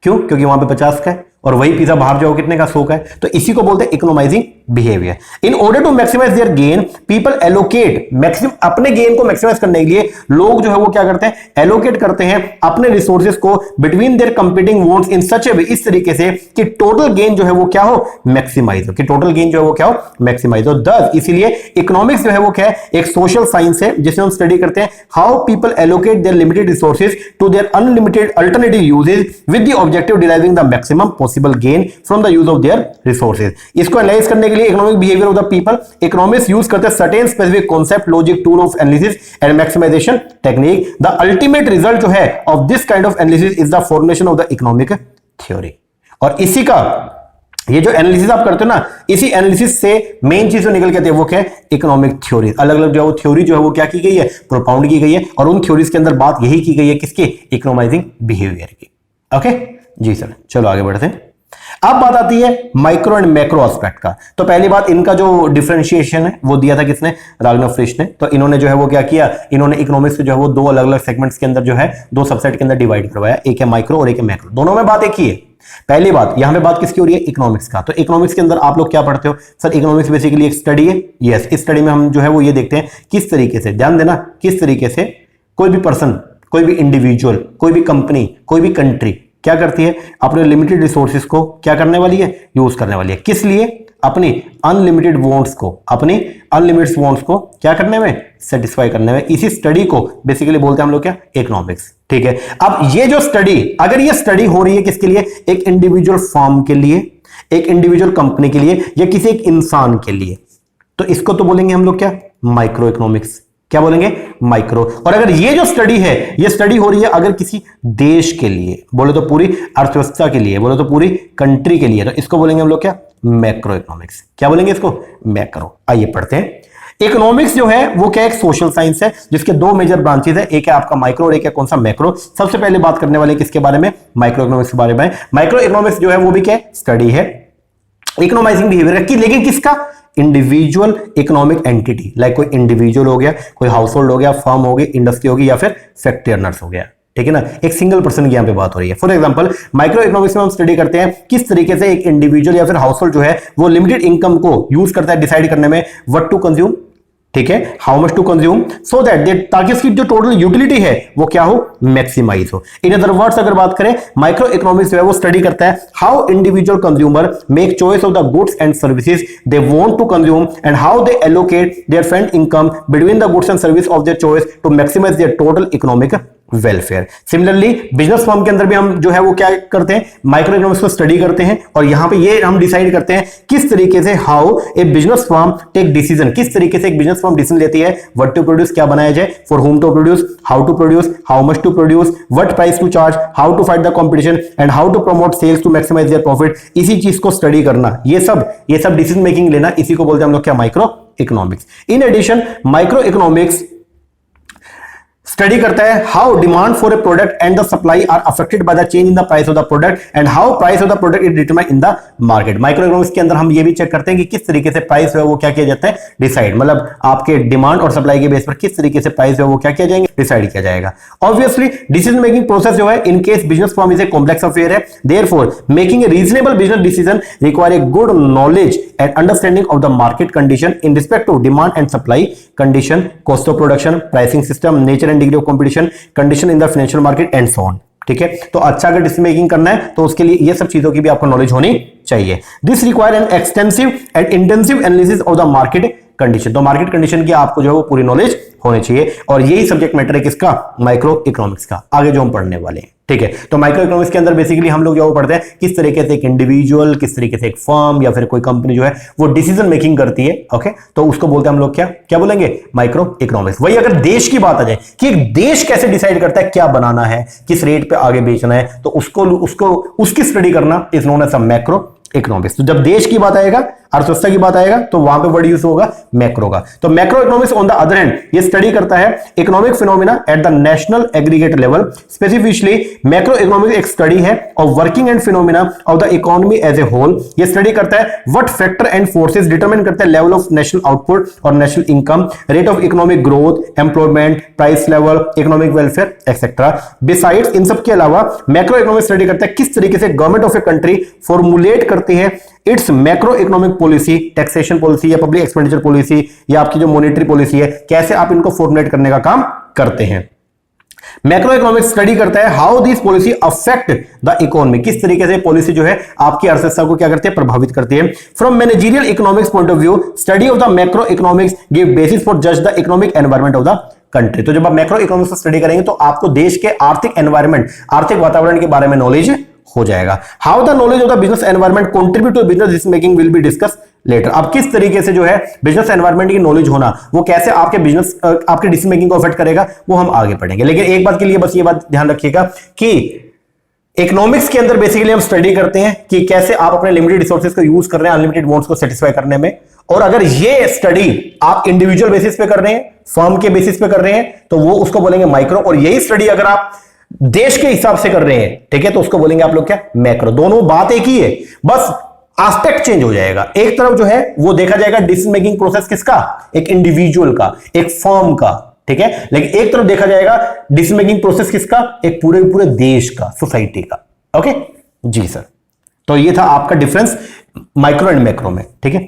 क्यों, क्योंकि वहां पे 50 का है, और वही पिज्जा बाहर जाओ कितने का, 100 का है। तो इसी को बोलते हैं economising behaviour. In order to maximise their gain people allocate maximum, अपने गेन को मैक्सिमाइज करने के लिए लोग जो है वो क्या करते हैं, एलोकेट करते हैं अपने रिसोर्सेज को between their competing wants in such a way, इस तरीके से कि टोटल गेन जो है वो क्या हो, मैक्सिमाइज हो, कि टोटल गेन जो है वो क्या हो, मैक्सिमाइज हो। दस इसीलिए इकोनॉमिक्स जो है वो क्या है, एक सोशल साइंस है जिसमें हम स्टडी करते हैं how people allocate their limited resources to their unlimited alternative usages with the objective deriving the maximum possible gain from the use of their resources. इसको एनालाइज करने के लिए economic behaviour of the people economics use करते हैं certain specific concept, logic, tool of analysis and maximisation technique. The ultimate result जो है of this kind of analysis is the formation of the economic theory. और इसी का ये जो analysis आप करते हो ना, इसी एनालिसिस से मेन चीज जो निकल के आती है वो क्या है, इकोनॉमिक थ्योरी। अलग अलग जो है वो थ्योरी जो है वो क्या की गई है, प्रोपाउंड की गई है, और उन थ्योरीज के अंदर बात यही की गई है किसकी, इकोनोमाइजिंग बिहेवियर की। ओके जी सर, चलो आगे बढ़ते हैं। अब बात आती है माइक्रो एंड मैक्रो एस्पेक्ट का। तो पहली बात, इनका जो डिफरेंशिएशन है वो दिया था किसने, रागनर फ्रिश ने। तो इन्होंने जो है वो क्या किया, इन्होंने इकोनॉमिक्स को जो है वो दो अलग अलग सेगमेंट्स के अंदर जो है, दो सबसेट के अंदर डिवाइड करवाया, एक है माइक्रो और एक है मैक्रो। दोनों में बात एक ही है। पहली बात, यहां पे बात किसकी हो रही है, इकोनॉमिक्स का। तो इकोनॉमिक्स के अंदर आप लोग क्या पढ़ते हो सर, इकोनॉमिक्स बेसिकली एक स्टडी है। यस, इस स्टडी में हम जो है वो ये देखते हैं किस तरीके से, ध्यान देना, किस तरीके से कोई भी पर्सन, कोई भी इंडिविजुअल, कोई भी कंपनी, कोई भी कंट्री क्या करती है, अपने लिमिटेड रिसोर्सेज को क्या करने वाली है, यूज करने वाली है। किस लिए, अपनी अनलिमिटेड वांट्स को, अपनी अनलिमिटेड वांट्स को क्या करने में, सेटिस्फाई करने में। इसी स्टडी को बेसिकली बोलते हैं हम लोग क्या, इकोनॉमिक्स। ठीक है, अब ये जो स्टडी, अगर ये स्टडी हो रही है किसके लिए, एक इंडिविजुअल फर्म के लिए, एक इंडिविजुअल कंपनी के लिए, या किसी एक इंसान के लिए, तो इसको तो बोलेंगे हम लोग क्या, माइक्रो इकोनॉमिक्स। क्या बोलेंगे, माइक्रो। और अगर ये जो स्टडी है, ये स्टडी हो रही है अगर किसी देश के लिए, बोले तो पूरी अर्थव्यवस्था के लिए, बोले तो पूरी कंट्री के लिए, तो इसको बोलेंगे हम लोग क्या, मैक्रो इकोनॉमिक्स। क्या बोलेंगे इसको, मैक्रो। आइए पढ़ते हैं। इकोनॉमिक्स जो है वो क्या, एक सोशल साइंस है जिसके दो मेजर ब्रांचेस है, एक है आपका माइक्रो और एक है कौन सा, मैक्रो। सबसे पहले बात करने वाले किसके बारे में, माइक्रो इकोनॉमिक्स के बारे में। माइक्रो इकोनॉमिक्स जो है वो भी क्या, स्टडी है इकोनोमाइजिंग बिहेवियर की, लेकिन किसका, इंडिविजुअल इकोनॉमिक एंटिटी, लाइक कोई इंडिविजुअल हो गया, कोई हाउस होल्ड हो गया, फर्म हो गई, इंडस्ट्री होगी, या फिर फैक्ट्री रनर्स हो गया। ठीक है ना, एक सिंगल पर्सन की यहां पे बात हो रही है। फॉर एग्जांपल, माइक्रो इकोनॉमिक्स में हम स्टडी करते हैं किस तरीके से एक इंडिविजुअल या फिर हाउस होल्ड जो है वो लिमिटेड इनकम को यूज करता है डिसाइड करने में व्हाट टू कंज्यूम, ठीक है, how much to consume, so that ताकि उसकी जो टोटल यूटिलिटी है वो क्या हो, मैक्सिमाइज हो। इन अदर वर्ड्स अगर बात करें, माइक्रो इकोनॉमिक्स जो है वो स्टडी करता है how individual consumer make choice of the goods and services they want to consume and how they allocate their fund income between the goods and service of their choice to maximise their total economic welfare. Similarly business firm के अंदर भी हम जो है वो क्या करते हैं, माइक्रो इकोनॉमिक्स को स्टडी करते हैं, और यहां पे ये हम डिसाइड करते हैं किस तरीके से how a business firm take decision, किस तरीके से एक बिजनेस फर्म डिसीजन लेती है व्हाट टू प्रोड्यूस, क्या बनाया जाए, for whom to produce, how much to produce, what price to charge, how to fight the competition and how to promote sales to maximise their profit. इसी चीज को study करना, ये सब डिसीजन मेकिंग लेना, इसी को बोलते हैं हम लोग क्या, micro economics. In addition micro economics study करता है how demand for a product and the supply are affected by the change in the price of the product and how price of the product is determined in the market. Micro economics के अंदर हम ये भी check करते हैं कि किस तरीके से प्राइस है वो क्या किया जाता है, डिसाइड, मतलब आपके डिमांड और सप्लाई के बेस पर किस तरीके से प्राइस है वो क्या किया जाएंगे, डिसाइड किया जाएगा। ऑब्वियसली डिसीजन मेकिंग प्रोसेस जो है in case business firm is a complex affair है, therefore making a reasonable business decision require a good knowledge and understanding of the market condition in respect of demand and supply condition, cost of production, pricing system, nature and degree of competition, condition in the financial market and so on. ठीक है, तो अच्छा अगर decision making करना है तो उसके लिए ये सब चीजों की भी आपको नॉलेज होनी चाहिए। This require an extensive and intensive analysis of the market condition. तो मार्केट कंडीशन की आपको जो है वो पूरी नॉलेज होनी चाहिए, और यही सब्जेक्ट मैटर है किसका, माइक्रो इकोनॉमिक्स का, आगे जो हम पढ़ने वाले हैं। ठीक है, तो माइक्रो इकोनॉमिक्स के अंदर बेसिकली हम लोग जो पढ़ते हैं किस तरीके से एक इंडिविजुअल, किस तरीके से एक फर्म या फिर कोई कंपनी जो है वो डिसीजन मेकिंग करती है। ओके, तो उसको बोलते हैं हम लोग क्या बोलेंगे, माइक्रो इकोनॉमिक्स। वही अगर देश की बात आ जाए कि एक देश कैसे डिसाइड करता है क्या बनाना है, किस रेट पे आगे बेचना है, तो उसकी स्टडी करना is known as macro economics. तो जब देश की बात आएगा, अर्थव्यवस्था की बात आएगा, तो वहां पे वर्ड यूज होगा मैक्रो का। तो macro economics on the other hand ये स्टडी करता है economic phenomena at the national aggregate level. Specifically macro economics एक स्टडी है of working and phenomena of the economy as a whole. ये study करता है what factor and forces determine करते हैं लेवल ऑफ नेशनल आउटपुट और national income, rate of economic growth, employment, price level, economic welfare etcetera. Besides इन सब के अलावा मैक्रो इकोनॉमिक्स स्टडी करता है किस तरीके से government of a country formulate करती है it's macro economic policy, taxation policy या पब्लिक एक्सपेंडिचर पॉलिसी या आपकी जो मॉनेटरी पॉलिसी है, कैसे आप इनको फॉर्मुलेट करने का काम करते हैं। मैक्रो इकोनॉमिक स्टडी करता है how this policy affect the economy, किस तरीके से पॉलिसी जो है आपकी अर्थव्यवस्था को क्या करती है, प्रभावित करती है। From managerial economics point of view, study of the macro economics give basis for जज the economic environment of the country. तो जब आप मैक्रो इकोनॉमिक्स स्टडी करेंगे तो आपको देश के आर्थिक एनवायरमेंट, आर्थिक वातावरण के बारे में नॉलेज हो जाएगा। How the knowledge of the business environment contribute to business decision making will be discuss later. अब किस तरीके से जो है बिजनेस एनवायरनमेंट की नॉलेज होना वो कैसे आपके बिजनेस, आपके डिसीजन मेकिंग को अफेक्ट करेगा, वो हम आगे पढ़ेंगे। लेकिन एक बात के लिए बस ये बात ध्यान रखिएगा कि इकोनॉमिक्स के अंदर बेसिकली हम स्टडी करते हैं कि कैसे आप अपने लिमिटेड रिसोर्सेज को यूज कर रहे हैं अनलिमिटेड वांट्स को सेटिस्फाई करने में। और अगर ये स्टडी आप इंडिविजुअल बेसिस पे कर रहे हैं, फर्म के बेसिस पे कर रहे हैं, तो वो उसको बोलेंगे माइक्रो। और यही स्टडी अगर आप देश के हिसाब से कर रहे हैं, ठीक है, तो उसको बोलेंगे आप लोग क्या, मैक्रो। दोनों बात एक ही है, बस एस्पेक्ट चेंज हो जाएगा। एक तरफ जो है वो देखा जाएगा डिसीजन मेकिंग प्रोसेस किसका, एक इंडिविजुअल का, एक फर्म का, ठीक है। लेकिन एक तरफ देखा जाएगा डिसीजन मेकिंग प्रोसेस किसका, एक पूरे देश का, सोसाइटी का। ओके जी सर, तो ये था आपका डिफरेंस माइक्रो एंड मैक्रो में, ठीक है।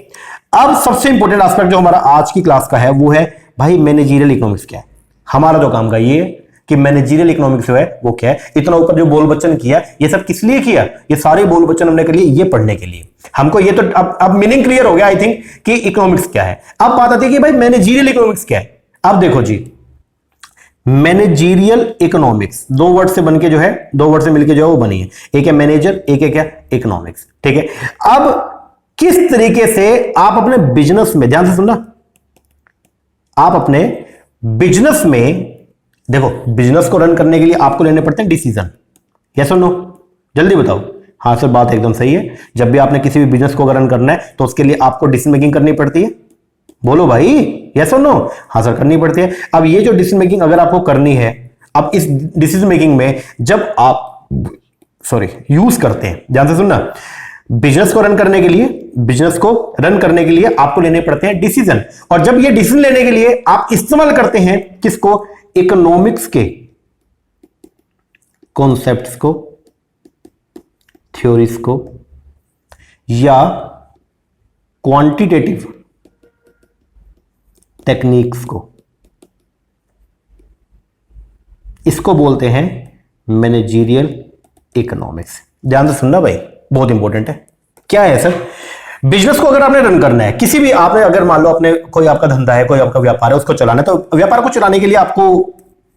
अब सबसे इंपॉर्टेंट एस्पेक्ट जो हमारा आज की क्लास का है वो है भाई मैनेजरियल इकोनॉमिक्स क्या है। हमारा जो काम का ये कि मैनेजरियल इकोनॉमिक्स जो है वो क्या है। इतना ऊपर जो बोल बच्चन किया, ये सब किस लिए किया, ये सारे बोल बच्चन हमने के लिए ये पढ़ने के लिए। हमको ये तो अब मीनिंग क्लियर हो गया आई थिंक कि इकोनॉमिक्स क्या है। अब बात आती है कि भाई मैनेजरियल इकोनॉमिक्स क्या है। अब देखो जी, मैनेजरियल इकोनॉमिक्स दो वर्ड से बनके जो है, दो वर्ड से मिलके जो है वो बनी है। एक है मैनेजर, एक है क्या, इकोनॉमिक्स, ठीक है। अब किस तरीके से आप अपने बिजनेस में, ध्यान से सुनना, आप अपने बिजनेस में देखो, बिजनेस को रन करने के लिए आपको लेने पड़ते हैं डिसीजन, यस और नो, जल्दी बताओ। हाँ सर, बात एकदम सही है। जब भी आपने किसी भी बिजनेस को रन करना है तो उसके लिए आपको डिसीजन मेकिंग करनी पड़ती है। बोलो भाई, यस और नो। हाँ सर, करनी पड़ती है। अब ये जो डिसीजन मेकिंग अगर आपको करनी है, अब इस डिसीजन मेकिंग में जब आप यूज करते हैं, ध्यान से सुनना, बिजनेस को रन करने के लिए आपको लेने पड़ते हैं डिसीजन। और जब ये डिसीजन लेने के लिए आप इस्तेमाल करते हैं किसको, इकोनॉमिक्स के कॉन्सेप्ट्स को, थ्योरीज को, या क्वांटिटेटिव टेक्निक्स को। इसको बोलते हैं मैनेजरियल इकोनॉमिक्स। ध्यान से सुनना भाई, बहुत इंपॉर्टेंट है। क्या है सर, बिजनेस को अगर आपने रन करना है, किसी भी आपने अगर मान लो अपने कोई आपका धंधा है, कोई आपका व्यापार है, उसको चलाना है, तो व्यापार को चलाने के लिए आपको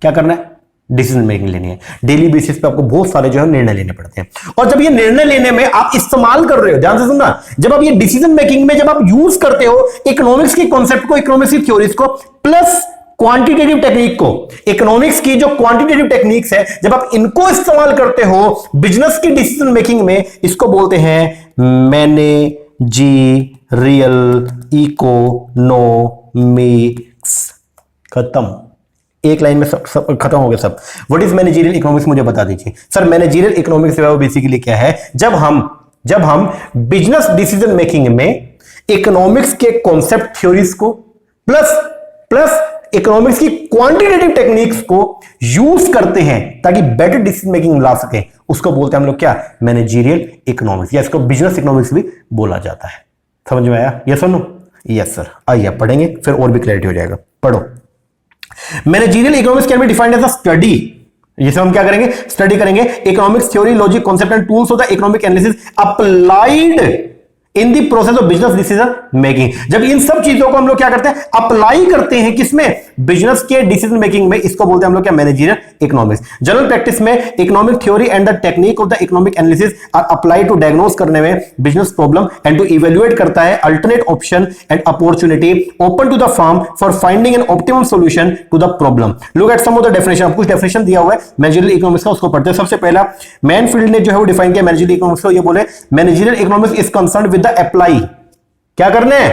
क्या करना है, डिसीजन मेकिंग लेनी है। डेली बेसिस पे आपको बहुत सारे जो है निर्णय लेने पड़ते हैं। और जब ये निर्णय लेने में आप इस्तेमाल कर रहे हो, ध्यान से सुनना, जब आप ये डिसीजन मेकिंग में जब आप यूज करते हो इकोनॉमिक्स की कॉन्सेप्ट को, इकोनॉमिक्स की थ्योरीज को, प्लस क्वांटिटेटिव टेक्निक को, इकोनॉमिक्स की जो क्वांटिटेटिव टेक्निक्स है, जब आप इनको इस्तेमाल करते हो बिजनेस की डिसीजन मेकिंग में, इसको बोलते हैं मैनेजरियल इकोनॉमिक्स। खत्म, एक लाइन में सब खत्म हो गया सब। व्हाट इज मैनेजरियल इकोनॉमिक्स, मुझे बता दीजिए सर। मैनेजरियल इकोनॉमिक्स जो है वो बेसिकली क्या है, जब हम बिजनेस डिसीजन मेकिंग में इकोनॉमिक्स के कॉन्सेप्ट थ्योरीज को प्लस इकोनॉमिक्स की क्वांटिटेटिव टेक्निक्स को यूज करते हैं ताकि बेटर डिसीजन मेकिंग ला सके, उसको बोलते हैं हम लोग क्या, मैनेजरियल इकोनॉमिक्स, या इसको बिजनेस इकोनॉमिक्स भी बोला जाता है। समझ में आया, यस और नो? Yes sir. आइए पढ़ेंगे, फिर और भी क्लैरिटी हो जाएगा। पढ़ो। Managerial economics can be defined as a study, जिसे हम क्या करेंगे, स्टडी करेंगे economics theory, logic, concept and tools of the economic analysis applied in the process of business decision making. जब इन सब चीजों को हम लोग क्या करते हैं, अप्लाई करते हैं किसमें, बिजनेस के डिसीजन मेकिंग में, इसको बोलते हैं हम लोग क्या, मैनेजरियल इकोनॉमिक्स। जनरल प्रैक्टिस में economic theory and the technique of the economic analysis are apply to diagnose करने में business problem and to evaluate करता है alternate option and opportunity open to the firm for finding an optimum solution to the problem. Look at some of the definition, कुछ definition दिया हुआ है managerial economics का, उसको पढ़ते हैं। सबसे पहला मैनफील्ड ने जो है वो डिफाइन किया मैनेजरियल इकोनॉमिक्स को, ये बोले managerial economics is concerned with the apply, क्या करना है,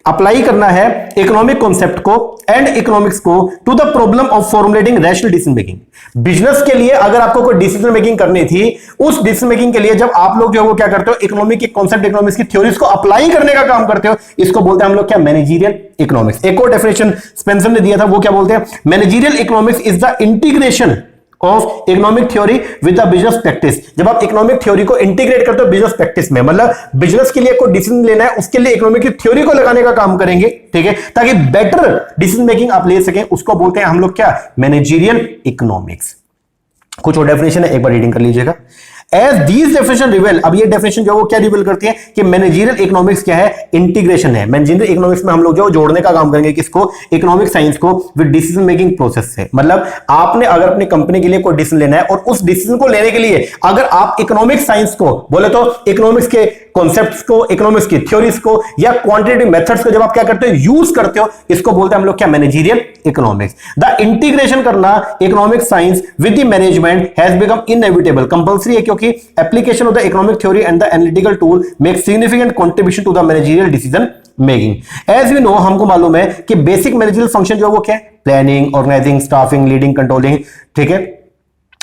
अप्लाई करना है इकोनॉमिक कॉन्सेप्ट को एंड इकोनॉमिक्स को to the problem of formulating rational decision making. Business के लिए अगर आपको कोई डिसीजन मेकिंग करनी थी, उस डिसीजन मेकिंग के लिए जब आप लोग जो है वो क्या करते हो, इकोनॉमिक के कॉन्सेप्ट, इकोनॉमिक्स की थ्योरीज को अप्लाई करने का काम करते हो, इसको बोलते हैं हम लोग क्या, मैनेजरियल इकोनॉमिक्स। एक और डेफिनेशन स्पेंसर ने दिया था, वो क्या बोलते हैं, managerial economics is the integration of economic theory with the business practice. जब आप इकोनॉमिक थ्योरी को इंटीग्रेट करते हो बिजनेस प्रैक्टिस में, मतलब बिजनेस के लिए कोई डिसीजन लेना है, उसके लिए इकोनॉमिक की थ्योरी को लगाने का काम करेंगे, ठीक है, ताकि बेटर डिसीजन मेकिंग आप ले सकें। उसको बोलते हैं हम लोग क्या, मैनेजरियल इकोनॉमिक्स। कुछ और डेफिनेशन है, एक बार रीडिंग कर लीजिएगा। एज दीज डेफिनेशन रिवेल, अब ये डेफिनेशन जो है वो क्या रिवेल करती है कि मैनेजरियल इकोनॉमिक्स क्या है, इंटीग्रेशन है। मैनेजरियल इकोनॉमिक्स में हम लोग जो जोड़ने का काम करेंगे किसको, इकोनॉमिक साइंस को विद डिसीजन मेकिंग प्रोसेस से। मतलब आपने अगर अपनी कंपनी के लिए कोई डिसीजन लेना है और उस डिसीजन को लेने के लिए अगर आप इकोनॉमिक साइंस को बोले तो इकोनॉमिक्स के कॉन्सेप्ट्स को, इकोनॉमिक्स की थ्योरीज को या क्वांटिटेटिव मेथड्स को जब आप क्या करते हो, यूज करते हो, इसको बोलते हैं हम लोग क्या, मैनेजरियल इकोनॉमिक्स। द इंटीग्रेशन करना economic science with the management has become inevitable, compulsory है, क्योंकि application of the economic theory and the analytical tool make significant contribution to the managerial decision making. As we know, हमको मालूम है कि basic managerial function जो है वो क्या है, planning, organising, staffing, leading, controlling, ठीक है,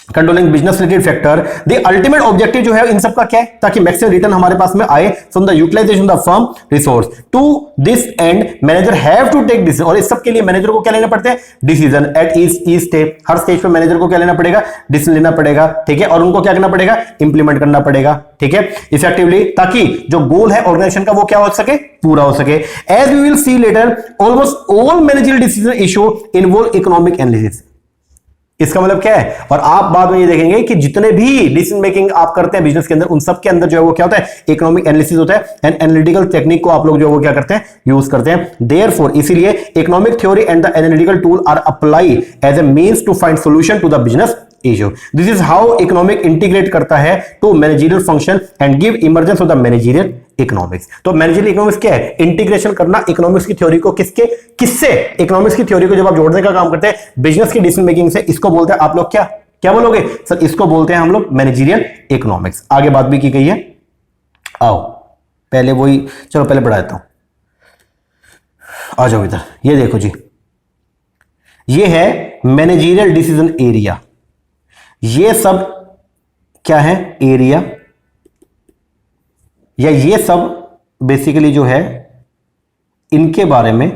controlling business related factor. The ultimate objective जो है इन सब का क्या है, ताकि मैक्सिमम रिटर्न हमारे पास में आए from the utilisation of the firm resource. To this end manager have to take decision, और इस सब के लिए मैनेजर को क्या लेना पड़ता है, decision at each step. Her stage पे मैनेजर को क्या लेना पड़ेगा, डिसीजन लेना पड़ेगा, ठीक है, और उनको क्या करना पड़ेगा, इंप्लीमेंट करना पड़ेगा, ठीक है, इफेक्टिवली, ताकि जो गोल है ऑर्गेनाइजेशन का वो क्या हो सके, पूरा हो सके। As we will see later, almost all managerial decision issue involve economic analysis. इसका मतलब क्या है, और आप बाद में ये देखेंगे कि जितने भी डिसीजन मेकिंग आप करते हैं बिजनेस के अंदर, उन सब के अंदर जो है वो क्या होता है, इकोनॉमिक एनालिसिस होता है, एंड एनालिटिकल टेक्निक को आप लोग जो है वो क्या करते हैं, यूज करते हैं। देयरफॉर, इसीलिए economic theory and the analytical tool are apply as a means to find solution to the business issue. This is how economic integrate करता है to managerial function and give emergence of the managerial economics. तो managerial economics क्या है, integration करना economics की theory को किससे, economics की थ्योरी को जब आप जोड़ने का काम करते हैं बिजनेस की डिसीजन मेकिंग से, इसको बोलते हैं आप लोग क्या बोलोगे सर, इसको बोलते हैं हम लोग मैनेजरियल इकोनॉमिक्स। आगे बात भी की गई है, आओ पहले वही, चलो पहले पढ़ा देता हूं, आ जाओ इधर। ये देखो जी, ये है मैनेजरियल डिसीजन एरिया। ये सब क्या है, एरिया, या ये सब बेसिकली जो है इनके बारे में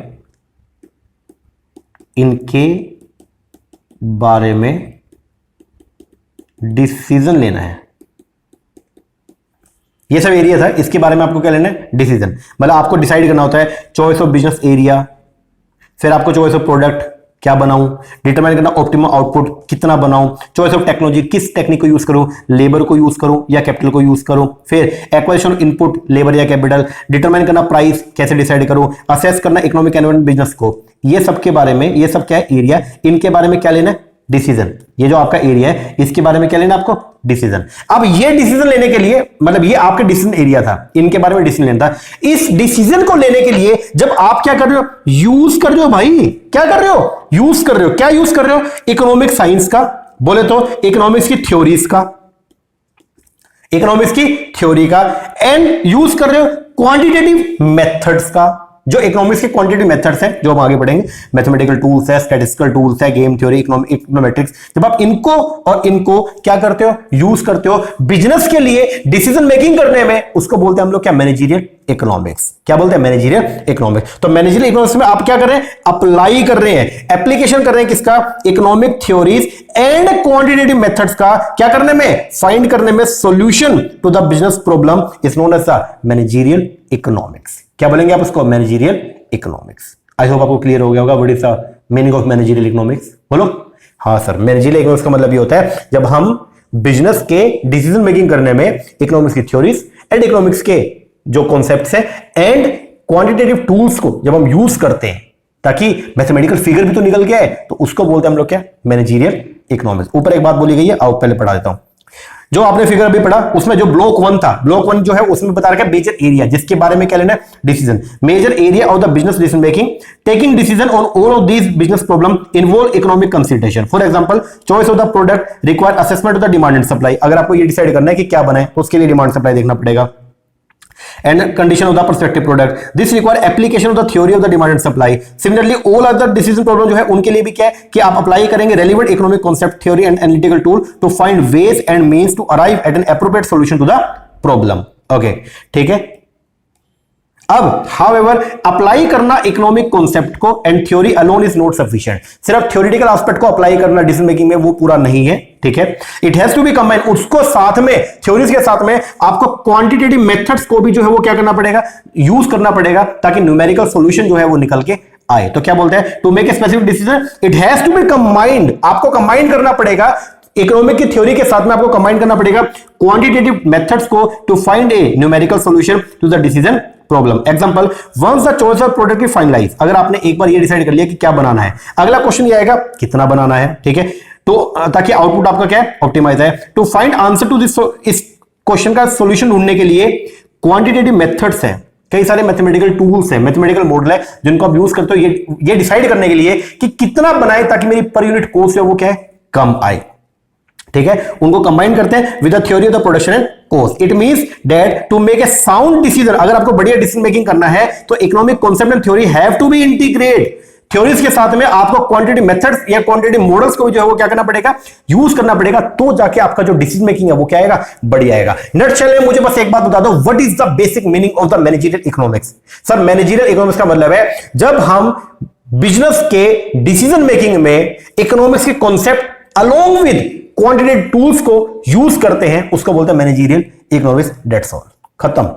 डिसीजन लेना है। ये सब एरिया था, इसके बारे में आपको क्या लेना है, डिसीजन। मतलब आपको डिसाइड करना होता है चॉइस ऑफ बिजनेस एरिया, फिर आपको चॉइस ऑफ प्रोडक्ट क्या बनाऊं, डिटरमाइन करना ऑप्टिमम आउटपुट कितना बनाऊं, चॉइस ऑफ टेक्नोलॉजी किस टेक्निक को यूज करूं, लेबर को यूज करूं या कैपिटल को यूज करूं, फिर एक्वाजिशन ऑफ इनपुट लेबर या कैपिटल, डिटरमाइन करना प्राइस कैसे डिसाइड करूं, असेस करना इकोनॉमिक एनवायरनमेंट बिजनेस को। ये सब के बारे में, ये सब क्या है, एरिया, इनके बारे में क्या लेना है, डिसीजन। ये जो आपका एरिया है इसके बारे में क्या लेना आपको, डिसीजन। अब ये डिसीजन लेने के लिए, मतलब ये आपका डिसीजन एरिया था, इनके बारे में डिसीजन लेना था। इस डिसीजन को लेने के लिए जब आप क्या कर रहे हो, यूज कर रहे हो भाई, क्या कर रहे हो, यूज कर रहे हो, क्या यूज कर रहे हो, इकोनॉमिक साइंस का, बोले तो इकोनॉमिक्स की थ्योरीज का, इकोनॉमिक्स की थ्योरी का, एंड यूज कर रहे हो क्वांटिटेटिव मेथड्स का। जो इकोनॉमिक्स के क्वांटिटेटिव मेथड्स हैं जो हम आगे पढ़ेंगे, मैथमेटिकल टूल्स है, स्टैटिस्टिकल टूल्स है, गेम थ्योरी, इकोनोमेट्रिक्स, जब आप इनको और इनको क्या करते हो, यूज करते हो बिजनेस के लिए डिसीजन मेकिंग करने में, उसको बोलते हैं हम लोग क्या, मैनेजरियल इकोनॉमिक्स। क्या बोलते हैं, मैनेजरियल इकोनॉमिक्स। तो मैनेजरियल इकोनॉमिक्स में आप क्या कर रहे हैं, अप्लाई कर रहे हैं, एप्लीकेशन कर रहे हैं किसका, economic theories and quantitative methods का, क्या करने में, फाइंड करने में, solution to the business problem is known as the managerial economics. क्या बोलेंगे आप उसको, मैनेजरियल इकोनॉमिक्स। आई होप आपको क्लियर हो गया होगा what is the meaning of managerial economics, बोलो। हाँ सर, मैनेजरियल इकोनॉमिक्स का मतलब ये होता है जब हम बिजनेस के डिसीजन मेकिंग करने में इकोनॉमिक्स की थ्योरीज एंड इकोनॉमिक्स के जो कॉन्सेप्ट्स है एंड क्वांटिटेटिव टूल्स को जब हम यूज करते हैं ताकि मैथमेटिकल फिगर भी तो निकल गया है, तो उसको बोलते हैं हम लोग क्या, मैनेजरियल इकोनॉमिक्स। ऊपर एक बात बोली गई है, आओ पहले पढ़ा देता हूं। जो आपने फिगर अभी पढ़ा उसमें जो ब्लॉक 1 था, ब्लॉक 1 जो है उसमें बता रखा है मेजर एरिया, जिसके बारे में क्या लेना है, decision. Major area of the business decision making, taking decision on all of these business problem involve economic consideration. For example, choice of the product require assessment of the demand and supply. अगर आपको ये decide करना है कि क्या बनाए तो उसके लिए डिमांड सप्लाई देखना पड़ेगा। And condition of the prospective product, this require application of the theory of the demand and supply. Similarly, all other decision problem जो है उनके लिए भी क्या है कि आप अप्लाई करेंगे relevant economic concept, theory and analytical tool to find ways and means to arrive at an appropriate solution to the problem. Okay, ठीक है। अब हाउएवर अप्लाई करना इकोनॉमिक कॉन्सेप्ट को and theory alone is not sufficient, सिर्फ theoretical aspect को apply करना decision making में वो पूरा नहीं है, ठीक है। It has to be combined, उसको साथ में थ्योरीज के साथ में आपको क्वांटिटेटिव मेथड्स को भी जो है वो क्या करना पड़ेगा, यूज करना पड़ेगा, ताकि न्यूमेरिकल सॉल्यूशन जो है वो निकल के आए। तो क्या बोलते हैं, to make a specific decision it has to be combined, आपको कंबाइन करना पड़ेगा इकोनॉमिक की थ्योरी के साथ में, आपको कंबाइन करना पड़ेगा क्वांटिटेटिव मेथड्स को to find a numerical solution to the decision problem. Example, once the choice of product की फाइनलाइज, अगर आपने एक बार ये डिसाइड कर लिया कि क्या बनाना है, अगला क्वेश्चन ये आएगा कितना बनाना है, ठीक है। तो ताकि आउटपुट आपका क्या है, ऑप्टिमाइज है। To find answer to this, इस क्वेश्चन का सॉल्यूशन ढूंढने के लिए क्वांटिटेटिव मेथड्स हैं, कई सारे मैथमेटिकल टूल्स हैं, मैथमेटिकल मॉडल है जिनको आप यूज करते हो ये डिसाइड करने के लिए कि कितना बनाए ताकि मेरी पर यूनिट कॉस्ट है वो क्या है, कम आए, ठीक है। उनको कंबाइन करते हैं with the theory of the production and cost. It means that to make a sound decision, अगर आपको बढ़िया डिसीजन मेकिंग करना है तो economic concept and theory have to be integrate. Theories के साथ में आपको क्वांटिटी मेथड्स या क्वांटिटी मॉडल्स को जो है वो क्या करना पड़ेगा, यूज करना पड़ेगा, तो जाके आपका जो डिसीजन मेकिंग है वो क्या आएगा, बढ़िया आएगा। नटशेल में मुझे बस एक बात बता दो, what is the basic meaning of the managerial economics. Sir managerial economics का मतलब है जब हम बिजनेस के डिसीजन मेकिंग में इकोनॉमिक्स के concept along with quantitative tools को यूज करते हैं, उसको बोलते हैं मैनेजरियल इकोनॉमिक्स। दैट्स ऑल, खत्म।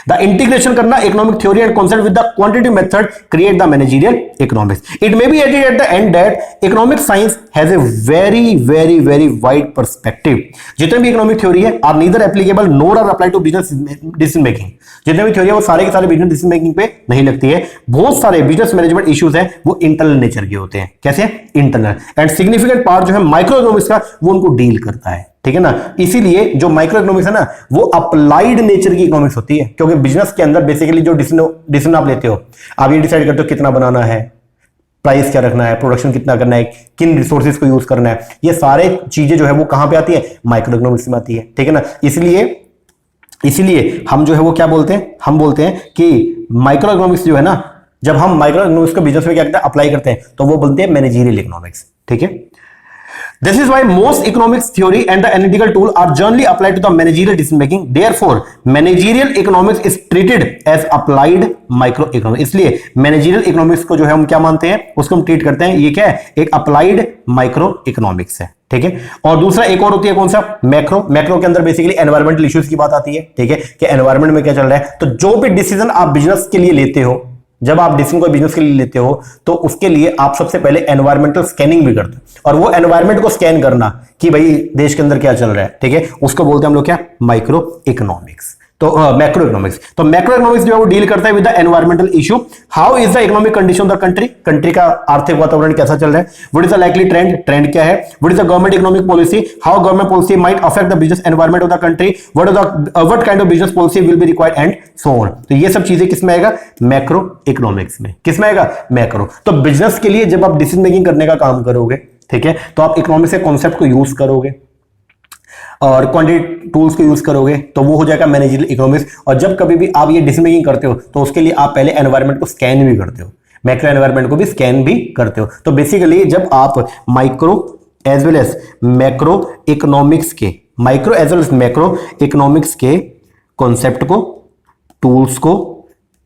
द इंटीग्रेशन करना economic theory and concept with the quantitative method create the managerial economics. It may be added at the end that economic science has a very very very wide perspective. जितने भी economic theory है are neither applicable nor are apply to business decision making. जितने भी theory है वो सारे के सारे बिजनेस डिसीजन मेकिंग पे नहीं लगती है। बहुत सारे बिजनेस मैनेजमेंट इश्यूज हैं वो इंटरनल नेचर के होते हैं। कैसे, इंटरनल। एंड सिग्निफिकेंट पार्ट जो है माइक्रो इकोनॉमिक्स का वो उनको डील करता है, ठीक है ना। इसीलिए जो माइक्रो इकोनॉमिक्स है ना वो अप्लाइड नेचर की इकोनॉमिक्स होती है, क्योंकि बिजनेस के अंदर बेसिकली जो डिसीजन आप लेते हो, आप ये डिसाइड करते हो कितना बनाना है, प्राइस क्या रखना है, प्रोडक्शन कितना करना है, किन रिसोर्सेज को यूज करना है, ये सारे चीजें जो है वो कहां पे आती है, माइक्रो इकोनॉमिक्स में आती है, ठीक है ना। इसीलिए हम जो है वो क्या बोलते हैं, हम बोलते हैं कि माइक्रो इकोनॉमिक्स जो है ना, जब हम माइक्रो इकोनॉमिक्स को बिजनेस में क्या करते हैं, अप्लाई करते हैं, तो वो बोलते हैं मैनेजरियल इकोनॉमिक्स, ठीक है। This is why most economics theory and the analytical tool are generally applied to the managerial decision making. Therefore, managerial economics is treated as applied microeconomics. इसलिए managerial economics को जो है हम क्या मानते हैं, उसको हम ट्रीट करते हैं, ये क्या है, एक applied microeconomics है, ठीक है। और दूसरा एक और होती है कौन सा, मैक्रो के अंदर बेसिकली एनवायरमेंटल इश्यूज की बात आती है, ठीक है, कि एनवायरमेंट में क्या चल रहा है। तो जो भी डिसीजन आप बिजनेस के लिए लेते हो, जब आप डिसीजन को बिजनेस के लिए लेते हो तो उसके लिए आप सबसे पहले एनवायरमेंटल स्कैनिंग भी करते हो, और वो एनवायरमेंट को स्कैन करना कि भाई देश के अंदर क्या चल रहा है, ठीक है, उसको बोलते हैं हम लोग क्या, माइक्रो इकोनॉमिक्स। तो मैक्रो इकोनॉमिक्स, तो मैक्रो इकोनॉमिक्स जो है वो डील करता है with the environmental issue. How is the economic condition of the country, country का आर्थिक वातावरण कैसा चल रहा है, what is the likely trend क्या है, what is the government economic policy, how government policy might affect the business environment of the country, what kind of business policy will be required and so on. तो ये सब चीजें किसमें आएगा, macro economics में। किसमें आएगा, मैक्रो। तो बिजनेस के लिए जब आप डिसीजन मेकिंग करने का काम करोगे, ठीक है, तो आप इकोनॉमिक्स के कॉन्सेप्ट को यूज करोगे और क्वांटिटेटिव टूल्स को यूज करोगे, तो वो हो जाएगा मैनेजरियल इकोनॉमिक्स। और जब कभी भी आप ये डिसीजन मेकिंग करते हो तो उसके लिए आप पहले एनवायरनमेंट को स्कैन भी करते हो, मैक्रो एनवायरनमेंट को भी स्कैन भी करते हो। तो बेसिकली जब आप micro as well as macro economics के, micro as well as macro economics के कॉन्सेप्ट को, टूल्स को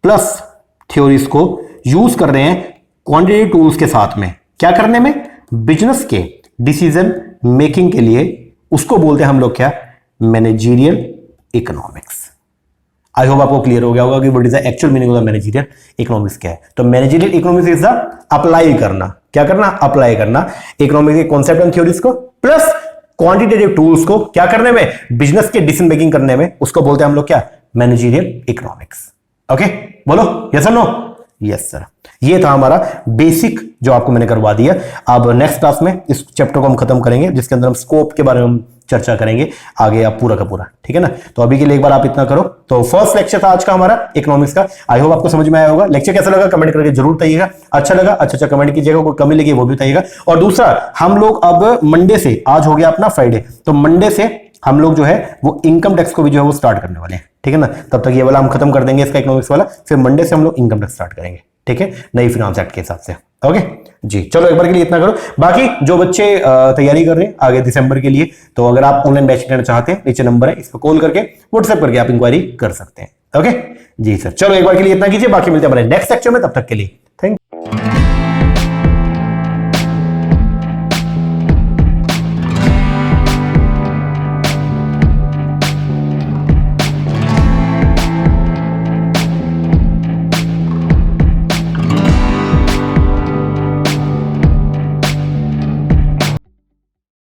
प्लस थ्योरीज को यूज कर रहे हैं क्वांटिटेटिव टूल्स के साथ में, क्या करने में, बिजनेस के डिसीजन मेकिंग के लिए, उसको बोलते हैं हम लोग क्या, मैनेजरियल इकोनॉमिक्स। आई होप आपको क्लियर हो गया होगा कि what is the actual meaning of the managerial economics क्या है। तो managerial economics is the apply करना, क्या करना, अप्लाई करना इकोनॉमिक्स के कॉन्सेप्ट एंड थ्योरीज को प्लस क्वांटिटेटिव टूल्स को क्या करने में, बिजनेस के डिसीजन मेकिंग करने में, उसको बोलते हैं हम लोग क्या, मैनेजरियल इकोनॉमिक्स। ओके, बोलो यस और नो। यस सर, ये था हमारा बेसिक जो आपको मैंने करवा दिया। अब नेक्स्ट क्लास में इस चैप्टर को हम खत्म करेंगे, जिसके अंदर हम स्कोप के बारे में हम चर्चा करेंगे आगे आप पूरा का पूरा, ठीक है ना। तो अभी के लिए एक बार आप इतना करो। तो फर्स्ट लेक्चर था आज का हमारा इकोनॉमिक्स का। आई होप आपको समझ में आया होगा। लेक्चर कैसा लगा कमेंट करके जरूर बताइएगा। अच्छा लगा अच्छा कमेंट कीजिएगा, कोई कमी लगी वो भी बताइएगा। और दूसरा, हम लोग अब मंडे से, आज हो गया अपना फ्राइडे, तो मंडे से हम लोग जो है वो इनकम टैक्स को भी जो है वो स्टार्ट करने वाले हैं, ठीक है ना। तब तक ये वाला हम खत्म कर देंगे इसका इकोनॉमिक्स वाला, फिर मंडे से हम लोग इनकम टैक्स स्टार्ट करेंगे, ठीक है, नई फिनांस एक्ट के हिसाब से। ओके जी, चलो एक बार के लिए इतना करो। बाकी जो बच्चे तैयारी कर रहे हैं आगे दिसंबर के लिए, तो अगर आप ऑनलाइन बैच लेना चाहते हैं, नीचे नंबर है, इस पर कॉल करके व्हाट्सएप करके आप इंक्वायरी कर सकते हैं। ओके जी सर, चलो एक बार के लिए इतना कीजिए, बाकी मिलते हैं हमारे नेक्स्ट लेक्चर में, तब तक के लिए थैंक यू।